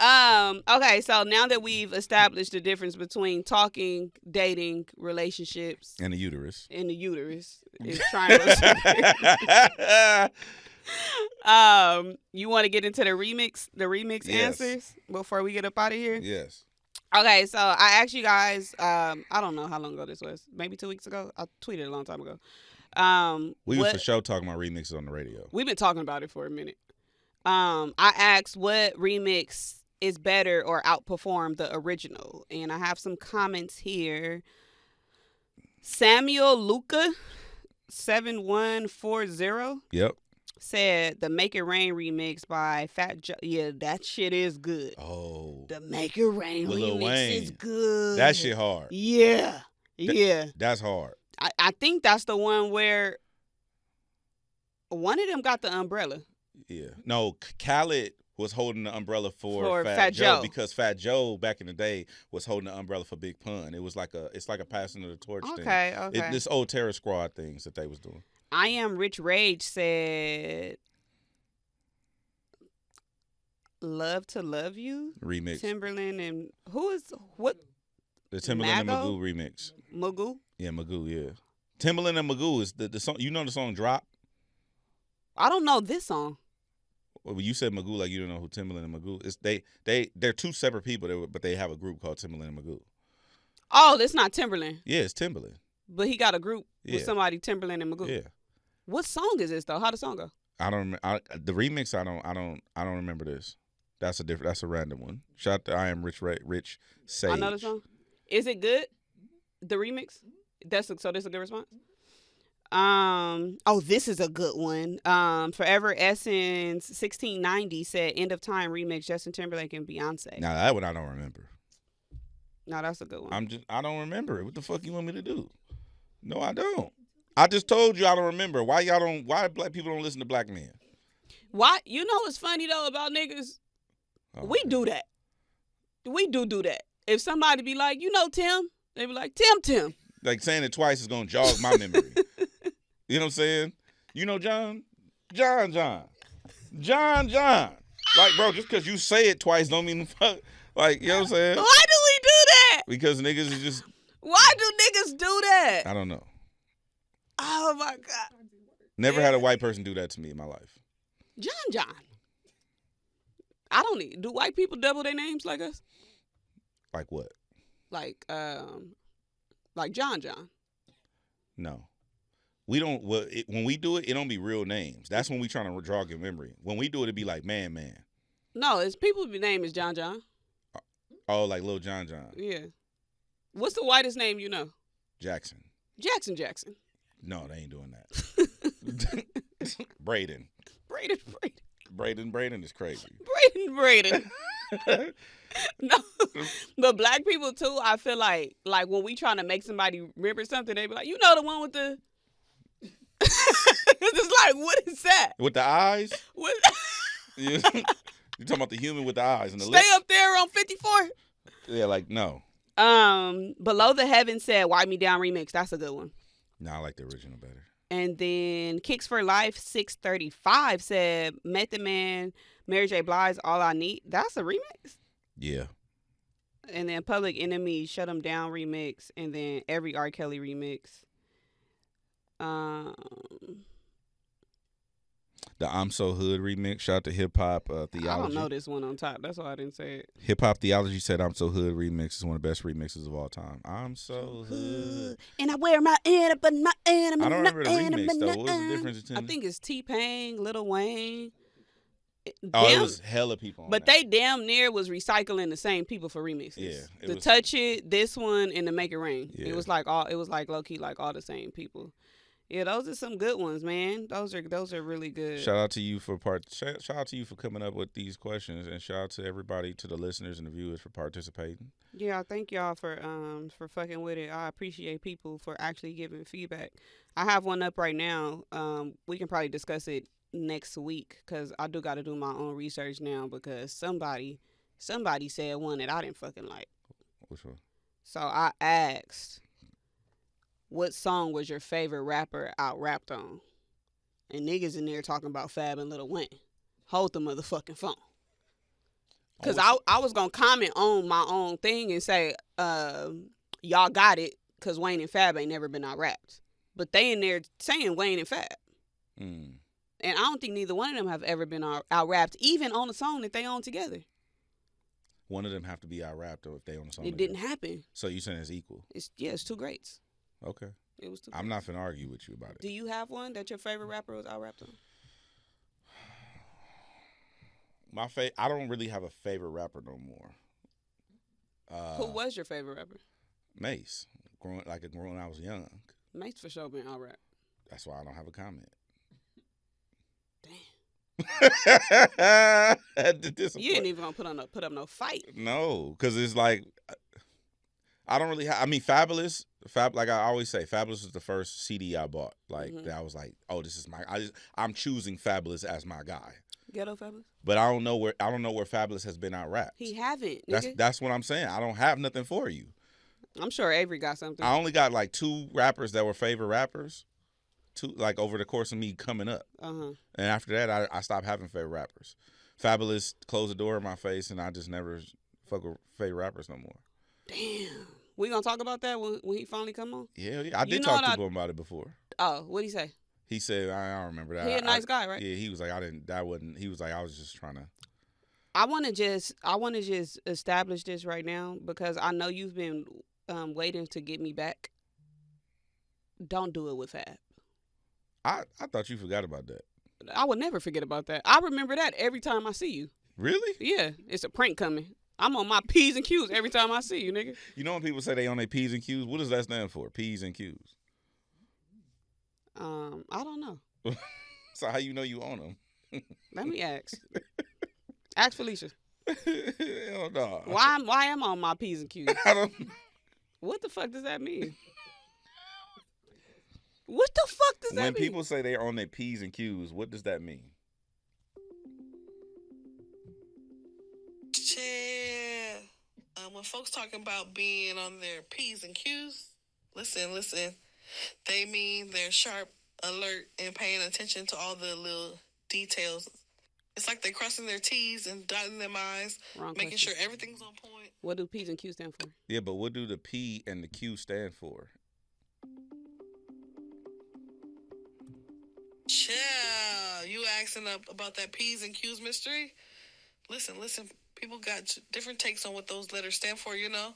Speaker 2: Okay, so now that we've established the difference between talking, dating, relationships,
Speaker 1: and the uterus.
Speaker 2: Is triangles. You want to get into the remix
Speaker 1: Yes.
Speaker 2: answers before we get up out of here?
Speaker 1: Yes.
Speaker 2: Okay, so I asked you guys, I don't know how long ago this was, maybe 2 weeks ago. I tweeted a long time ago.
Speaker 1: We was for sure talking about remixes on the radio.
Speaker 2: We've been talking about it for a minute. I asked what remix is better or outperform the original, and I have some comments here. Samuel Luca 7140.
Speaker 1: Yep.
Speaker 2: said the Make It Rain remix by Fat Joe. Yeah, that shit is good.
Speaker 1: Oh,
Speaker 2: The Make It Rain
Speaker 1: with Lil
Speaker 2: remix is
Speaker 1: Wayne.
Speaker 2: good.
Speaker 1: That shit hard.
Speaker 2: Yeah. Yeah.
Speaker 1: That's hard.
Speaker 2: I think that's the one where one of them got the umbrella.
Speaker 1: Yeah. No, Khaled was holding the umbrella for
Speaker 2: Fat Joe
Speaker 1: because Fat Joe back in the day was holding the umbrella for Big Pun. It's like a passing of the torch thing.
Speaker 2: Okay.
Speaker 1: This old Terror Squad things that they was doing.
Speaker 2: I Am Rich Rage said Love to Love You
Speaker 1: Remix.
Speaker 2: Timberland and who is what?
Speaker 1: The Timberland
Speaker 2: Mago?
Speaker 1: and Magoo remix.
Speaker 2: Magoo?
Speaker 1: Yeah, Magoo, yeah. Timberland and Magoo is the song. You know the song Drop?
Speaker 2: I don't know this song.
Speaker 1: Well, you said Magoo like you don't know who Timberland and Magoo is. They're two separate people, but they have a group called Timberland and Magoo.
Speaker 2: Oh, that's not Timberland.
Speaker 1: Yeah, it's Timberland.
Speaker 2: But he got a group
Speaker 1: Yeah.
Speaker 2: with somebody Timberland and Magoo.
Speaker 1: Yeah.
Speaker 2: What song is this though? How the song go?
Speaker 1: I don't remember the remix. I don't remember this. That's a random one. Shout out to I Am Rich Sage.
Speaker 2: I know the song. Is it good? The remix? So this is a good response? Oh, this is a good one. Forever Essence 1690 said End of Time remix Justin Timberlake and Beyonce.
Speaker 1: Now that one I don't remember.
Speaker 2: No, that's a good one.
Speaker 1: I don't remember it. What the fuck you want me to do? No, I don't. I just told you I don't remember. Why black people don't listen to black men?
Speaker 2: Why? You know what's funny though about niggas?
Speaker 1: Oh,
Speaker 2: We do that. We do that. If somebody be like, you know Tim, they be like, Tim.
Speaker 1: Like saying it twice is gonna jog my memory. You know what I'm saying? You know John. Like, bro, just because you say it twice don't mean fuck. Like, you know what I'm saying?
Speaker 2: Why do we do that?
Speaker 1: Because niggas is just.
Speaker 2: Why do niggas do that?
Speaker 1: I don't know.
Speaker 2: Oh my God.
Speaker 1: Never had a white person do that to me in my life.
Speaker 2: John. I don't need. Do white people double their names like us?
Speaker 1: Like what?
Speaker 2: Like John.
Speaker 1: No. We don't. Well, when we do it, it don't be real names. That's when we trying to jog your memory. When we do it, it be like man.
Speaker 2: No, it's people's name is John.
Speaker 1: Oh, like Lil John.
Speaker 2: Yeah. What's the whitest name you know?
Speaker 1: Jackson.
Speaker 2: Jackson.
Speaker 1: No, they ain't doing that. Braden is crazy.
Speaker 2: Braden. No, but black people too. I feel like when we trying to make somebody remember something, they be like, you know, the one with the. It's like, what is that?
Speaker 1: With the eyes?
Speaker 2: What?
Speaker 1: You talking about the human with the eyes and the
Speaker 2: Stay
Speaker 1: lips?
Speaker 2: up there on 54.
Speaker 1: Yeah, like no.
Speaker 2: Below the Heaven said Wipe Me Down remix. That's a good one.
Speaker 1: No, I like the original better.
Speaker 2: And then Kicks for Life 635 said Method Man, Mary J. Blige, All I Need. That's a remix.
Speaker 1: Yeah.
Speaker 2: And then Public Enemy, Shut 'Em Down remix. And then every R. Kelly remix.
Speaker 1: The I'm So Hood remix. Shout out to Hip Hop Theology.
Speaker 2: I don't know this one on top. That's why I didn't say it.
Speaker 1: Hip Hop Theology said I'm So Hood remix is one of the best remixes of all time. I'm so hood.
Speaker 2: And I wear my but my
Speaker 1: I don't remember the remix though. What was the difference between?
Speaker 2: I think it's T-Pain, Lil Wayne.
Speaker 1: It was hella people on
Speaker 2: But
Speaker 1: that.
Speaker 2: they damn near was recycling the same people for remixes.
Speaker 1: Yeah,
Speaker 2: the Touch It, this one, and the Make It Rain.
Speaker 1: Yeah.
Speaker 2: It was like low key like all the same people. Yeah, those are some good ones, man. Those are really good.
Speaker 1: Shout out to you for coming up with these questions, and shout out to everybody, to the listeners and the viewers for participating.
Speaker 2: Yeah, thank y'all for fucking with it. I appreciate people for actually giving feedback. I have one up right now. We can probably discuss it next week because I do got to do my own research now because somebody said one that I didn't fucking like.
Speaker 1: Which one?
Speaker 2: So I asked, what song was your favorite rapper out-rapped on? And niggas in there talking about Fab and Lil Wayne. Hold the motherfucking phone. Because I was going to comment on my own thing and say, y'all got it because Wayne and Fab ain't never been out-rapped. But they in there saying Wayne and Fab.
Speaker 1: Mm.
Speaker 2: And I don't think neither one of them have ever been out-rapped, even on a song that they own together.
Speaker 1: One of them have to be out-rapped or if they on a song.
Speaker 2: It didn't happen.
Speaker 1: So you saying it's equal?
Speaker 2: It's two greats.
Speaker 1: Okay.
Speaker 2: It was two
Speaker 1: I'm
Speaker 2: greats.
Speaker 1: not finna argue with you about it.
Speaker 2: Do you have one that your favorite rapper was out-rapped on?
Speaker 1: I don't really have a favorite rapper no more.
Speaker 2: Who was your favorite rapper?
Speaker 1: Mace. Growing when I was young.
Speaker 2: Mace for sure been out-rapped.
Speaker 1: That's why I don't have a comment.
Speaker 2: Damn.
Speaker 1: Had to
Speaker 2: You
Speaker 1: disappoint.
Speaker 2: ain't even gonna put up no fight.
Speaker 1: No, because it's like I don't really. I mean, Fabulous. Like I always say, Fabulous was the first CD I bought. Like that I was like, oh, this is my. I'm choosing Fabulous as my guy.
Speaker 2: Ghetto Fabulous.
Speaker 1: But I don't know where Fabulous has been out-rapped.
Speaker 2: He haven't. Nigga.
Speaker 1: That's what I'm saying. I don't have nothing for you.
Speaker 2: I'm sure Avery got something.
Speaker 1: I only got like 2 rappers that were favorite rappers. 2 like over the course of me coming up. And after that, I stopped having favorite rappers. Fabulous closed the door in my face, and I just never fuck with favorite rappers no more.
Speaker 2: Damn. We gonna talk about that when he finally come on?
Speaker 1: Yeah. I did talk to him about it before.
Speaker 2: Oh, what'd he say?
Speaker 1: He said, I don't remember that.
Speaker 2: He a nice guy, right?
Speaker 1: Yeah, he was like, he was like, I was just trying to.
Speaker 2: I want to just establish this right now because I know you've been waiting to get me back. Don't do it with Fab.
Speaker 1: I thought you forgot about that.
Speaker 2: I would never forget about that. I remember that every time I see you.
Speaker 1: Really?
Speaker 2: Yeah, it's a prank coming. I'm on my P's and Q's every time I see you, nigga.
Speaker 1: You know when people say they on their P's and Q's? What does that stand for? P's and Q's.
Speaker 2: I don't know.
Speaker 1: So how you know you on them?
Speaker 2: Let me ask. Ask Felicia.
Speaker 1: Hell no.
Speaker 2: Why am I on my P's and Q's?
Speaker 1: I don't.
Speaker 2: What the fuck does that mean? What the fuck does that mean?
Speaker 1: When people say they're on their P's and Q's, what does that mean?
Speaker 3: Yeah. When folks talking about being on their P's and Q's, listen. They mean they're sharp, alert, and paying attention to all the little details. It's like they're crossing their T's and dotting their I's, making sure everything's on point.
Speaker 2: What do P's and Q's stand for?
Speaker 1: Yeah, but what do the P and the Q stand for?
Speaker 3: Yeah, you asking about that P's and Q's mystery? Listen. People got different takes on what those letters stand for, you know?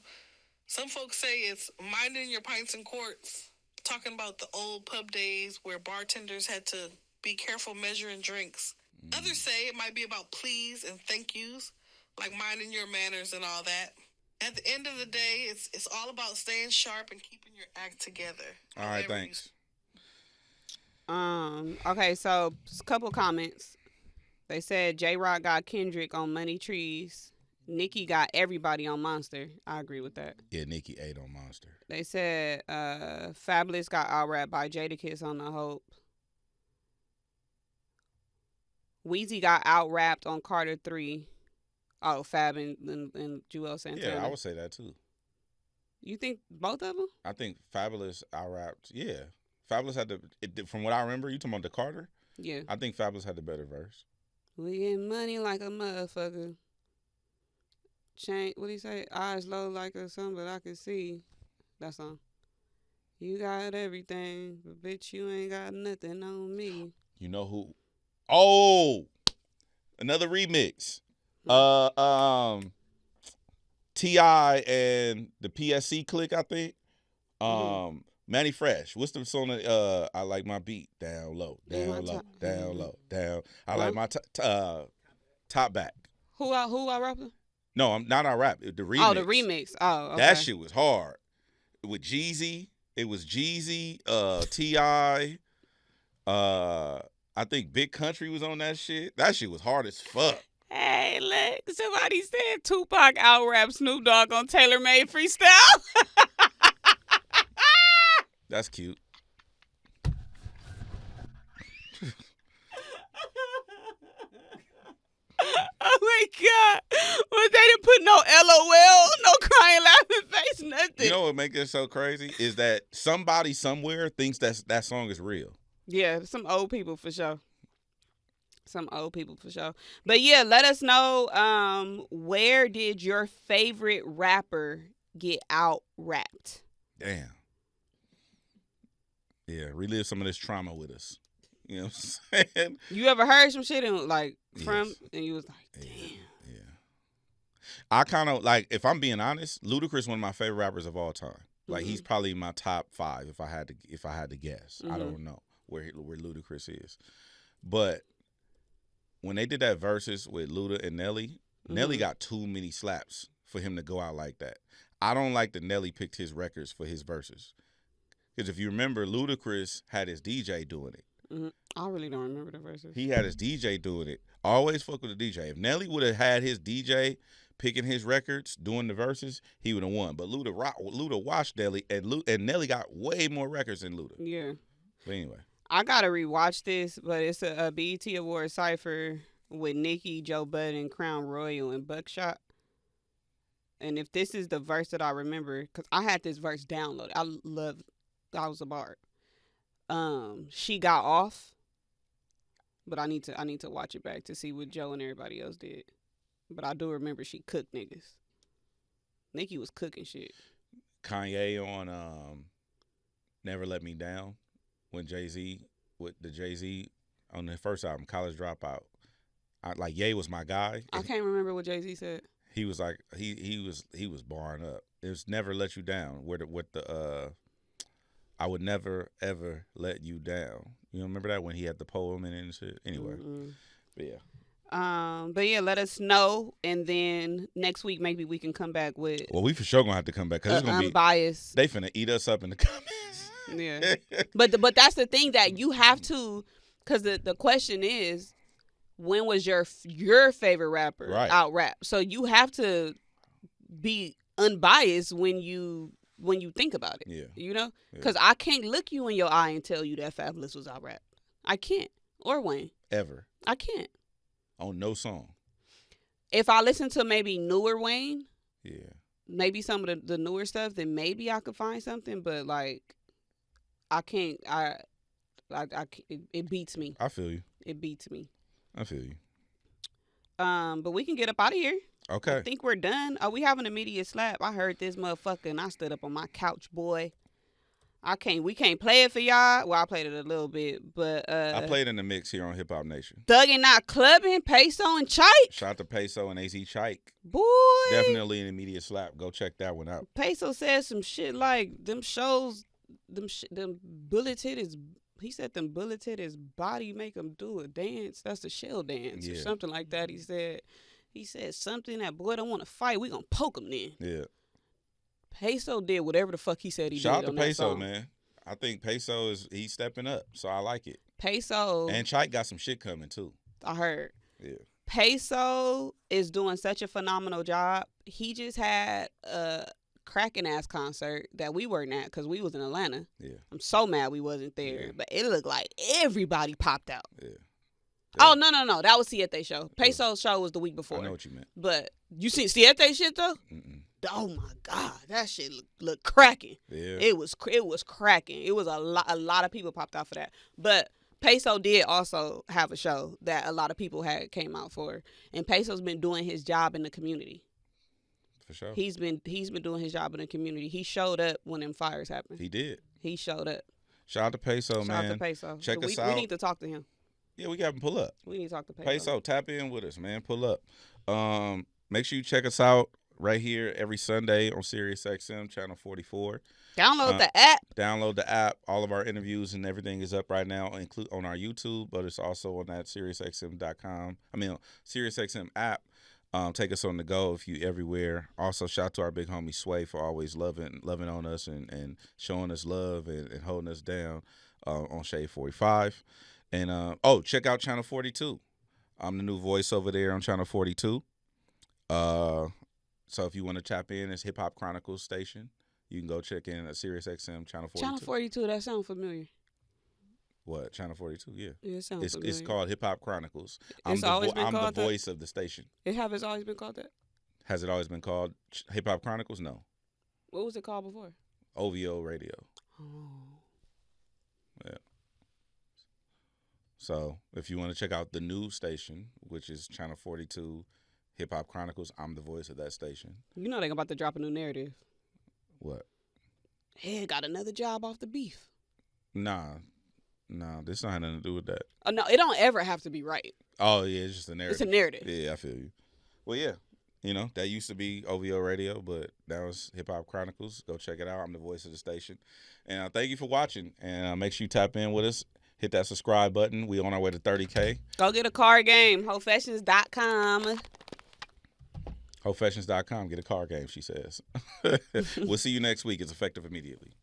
Speaker 3: Some folks say it's minding your pints and quarts, talking about the old pub days where bartenders had to be careful measuring drinks. Others say it might be about please and thank yous, like minding your manners and all that. At the end of the day, it's all about staying sharp and keeping your act together.
Speaker 1: All right, thanks.
Speaker 2: Okay, so a couple comments. They said J-Rock got Kendrick on Money Trees. Nicki got everybody on Monster. I agree with that.
Speaker 1: Yeah, Nicki ate on Monster.
Speaker 2: They said Fabulous got out-rapped by Jadakiss on The Hope. Weezy got out-rapped on Carter 3. Oh, Fab and Jewel Santana.
Speaker 1: Yeah, I would say that too.
Speaker 2: You think both of them?
Speaker 1: I think Fabulous out-rapped. Yeah. Fabulous had from what I remember, you talking about the Carter?
Speaker 2: Yeah.
Speaker 1: I think Fabulous had the better verse.
Speaker 2: We get money like a motherfucker. What do you say? Eyes low like a sun, but I can see. That song. You got everything, but bitch, you ain't got nothing on me.
Speaker 1: You know who? Oh, another remix. T.I. and the PSC clique, I think. Manny Fresh. What's the song that I like my beat down low, down low, down low, down. I like my top back.
Speaker 2: Who I rapping?
Speaker 1: No, I'm not our rap. The remix.
Speaker 2: Oh, the remix. Oh, okay.
Speaker 1: That shit was hard. With Jeezy, it was Jeezy, T.I. I think Big Country was on that shit. That shit was hard as fuck.
Speaker 2: Hey, look, somebody said Tupac out-rap Snoop Dogg on Tailor Made Freestyle.
Speaker 1: That's cute.
Speaker 2: Oh my God. But they didn't put no LOL, no crying, laughing face, nothing.
Speaker 1: You know what makes it so crazy is that somebody somewhere thinks that song is real.
Speaker 2: Yeah, some old people for sure. But yeah, let us know where did your favorite rapper get out-rapped?
Speaker 1: Damn. Yeah, relive some of this trauma with us. You know what I'm saying?
Speaker 2: You ever heard some shit and and you was like, damn.
Speaker 1: Yeah. I kind of like, if I'm being honest, Ludacris one of my favorite rappers of all time. Like he's probably my top 5 if I had to guess. I don't know where Ludacris is, but when they did that versus with Luda and Nelly, Nelly got too many slaps for him to go out like that. I don't like that Nelly picked his records for his verses. Because if you remember, Ludacris had his DJ doing it.
Speaker 2: I really don't remember the verses.
Speaker 1: He had his DJ doing it. Always fuck with the DJ. If Nelly would have had his DJ picking his records, doing the verses, he would have won. But Luda watched Nelly, and Nelly got way more records than Luda.
Speaker 2: Yeah.
Speaker 1: But anyway.
Speaker 2: I gotta rewatch this, but it's a BET Award cipher with Nicki, Joe Budden, Crown Royal, and Buckshot. And if this is the verse that I remember, because I had this verse downloaded. I was a bard. She got off, but I need to watch it back to see what Joe and everybody else did. But I do remember she cooked niggas. Nicki was cooking shit.
Speaker 1: Kanye on Never Let Me Down when Jay-Z on the first album, College Dropout. Ye was my guy.
Speaker 2: I can't remember what Jay-Z said.
Speaker 1: He was like he was barring up. It was Never Let You Down. I would never ever let you down. You remember that when he had the poem in it and shit? Anyway. But yeah.
Speaker 2: But yeah, let us know, and then next week maybe we can come back with.
Speaker 1: Well, we for sure gonna have to come back because it's gonna
Speaker 2: unbiased.
Speaker 1: They finna eat us up in the comments.
Speaker 2: Yeah, but that's the thing that you have to, because the question is, when was your favorite rapper out rap? So you have to be unbiased when you think about it.
Speaker 1: Yeah,
Speaker 2: you know, because I can't look you in your eye and tell you that Fabulous was out rap. I can't, or Wayne
Speaker 1: ever.
Speaker 2: I can't.
Speaker 1: On no song.
Speaker 2: If I listen to maybe newer Wayne,
Speaker 1: yeah,
Speaker 2: maybe some of the newer stuff, then maybe I could find something. But like, I can't. It beats me.
Speaker 1: I feel you.
Speaker 2: It beats me.
Speaker 1: I feel you.
Speaker 2: But we can get up out of here.
Speaker 1: Okay.
Speaker 2: I think we're done. Oh, we have an immediate slap. I heard this motherfucker and I stood up on my couch, boy. We can't play it for y'all. Well, I played it a little bit, but
Speaker 1: I played in the mix here on Hip Hop Nation.
Speaker 2: Thuggin' Not Clubbing, Peso and Chike.
Speaker 1: Shout out to Peso and AZ Chike.
Speaker 2: Boy.
Speaker 1: Definitely an immediate slap. Go check that one out.
Speaker 2: Peso said some shit like them shows, them bullets hit his. He said them bullets hit his body, make him do a dance. That's a shell dance or something like that. He said something that boy don't want to fight. We gonna poke him then.
Speaker 1: Yeah.
Speaker 2: Peso did whatever the fuck he said he
Speaker 1: Shout
Speaker 2: did.
Speaker 1: Shout out to Peso, man. I think Peso he's stepping up, so I like it.
Speaker 2: Peso
Speaker 1: and Chike got some shit coming too.
Speaker 2: I heard.
Speaker 1: Yeah.
Speaker 2: Peso is doing such a phenomenal job. He just had a cracking ass concert that we weren't at because we was in Atlanta.
Speaker 1: Yeah.
Speaker 2: I'm so mad we wasn't there, but it looked like everybody popped out.
Speaker 1: Yeah.
Speaker 2: Oh no, that was Siete show. Peso's show was the week before.
Speaker 1: I know what you meant.
Speaker 2: But you seen Siete shit though?
Speaker 1: Mm-mm.
Speaker 2: Oh my God, that shit looked cracking.
Speaker 1: Yeah.
Speaker 2: It was cracking. It was a lot of people popped out for that. But Peso did also have a show that a lot of people came out for, and Peso's been doing his job in the community.
Speaker 1: For sure.
Speaker 2: He's been doing his job in the community. He showed up when them fires happened.
Speaker 1: He did.
Speaker 2: He showed up.
Speaker 1: Shout out to Peso, man.
Speaker 2: Shout out to Peso.
Speaker 1: Check us out.
Speaker 2: We need to talk to him.
Speaker 1: Yeah, we got him pull up.
Speaker 2: We need to talk to Peso.
Speaker 1: Peso, tap in with us, man. Pull up. Make sure you check us out right here every Sunday on SiriusXM channel 44.
Speaker 2: Download the app.
Speaker 1: Download the app. All of our interviews and everything is up right now, include on our YouTube, but it's also on that SiriusXM.com. SiriusXM app. Take us on the go if you everywhere. Also, shout out to our big homie Sway for always loving on us and showing us love and holding us down on Shade 45. And check out Channel 42. I'm the new voice over there on Channel 42. So if you want to tap in, it's Hip Hop Chronicles station. You can go check in at SiriusXM Channel 42.
Speaker 2: Channel 42, that sounds familiar.
Speaker 1: What? Channel 42? Yeah.
Speaker 2: It sounds familiar.
Speaker 1: It's called Hip Hop Chronicles.
Speaker 2: I'm the
Speaker 1: voice of the station.
Speaker 2: It's always been called that?
Speaker 1: Has it always been called Hip Hop Chronicles? No.
Speaker 2: What was it called before?
Speaker 1: OVO Radio.
Speaker 2: Oh.
Speaker 1: Yeah. So if you want to check out the new station, which is Channel 42, Hip Hop Chronicles, I'm the voice of that station.
Speaker 2: You know they're about to drop a new narrative.
Speaker 1: What?
Speaker 2: Hey, got another job off the beef.
Speaker 1: Nah, this don't have nothing to do with that.
Speaker 2: Oh, no, it don't ever have to be right.
Speaker 1: Oh, yeah, it's just a narrative.
Speaker 2: It's a narrative.
Speaker 1: Yeah, I feel you. Well, yeah, that used to be OVO Radio, but now it's Hip Hop Chronicles. Go check it out. I'm the voice of the station. And thank you for watching. And make sure you tap in with us. Hit that subscribe button. We on our way to 30K.
Speaker 2: Go get a card game. Hofessions.com.
Speaker 1: Hofessions.com. Get a card game, she says. We'll see you next week. It's effective immediately.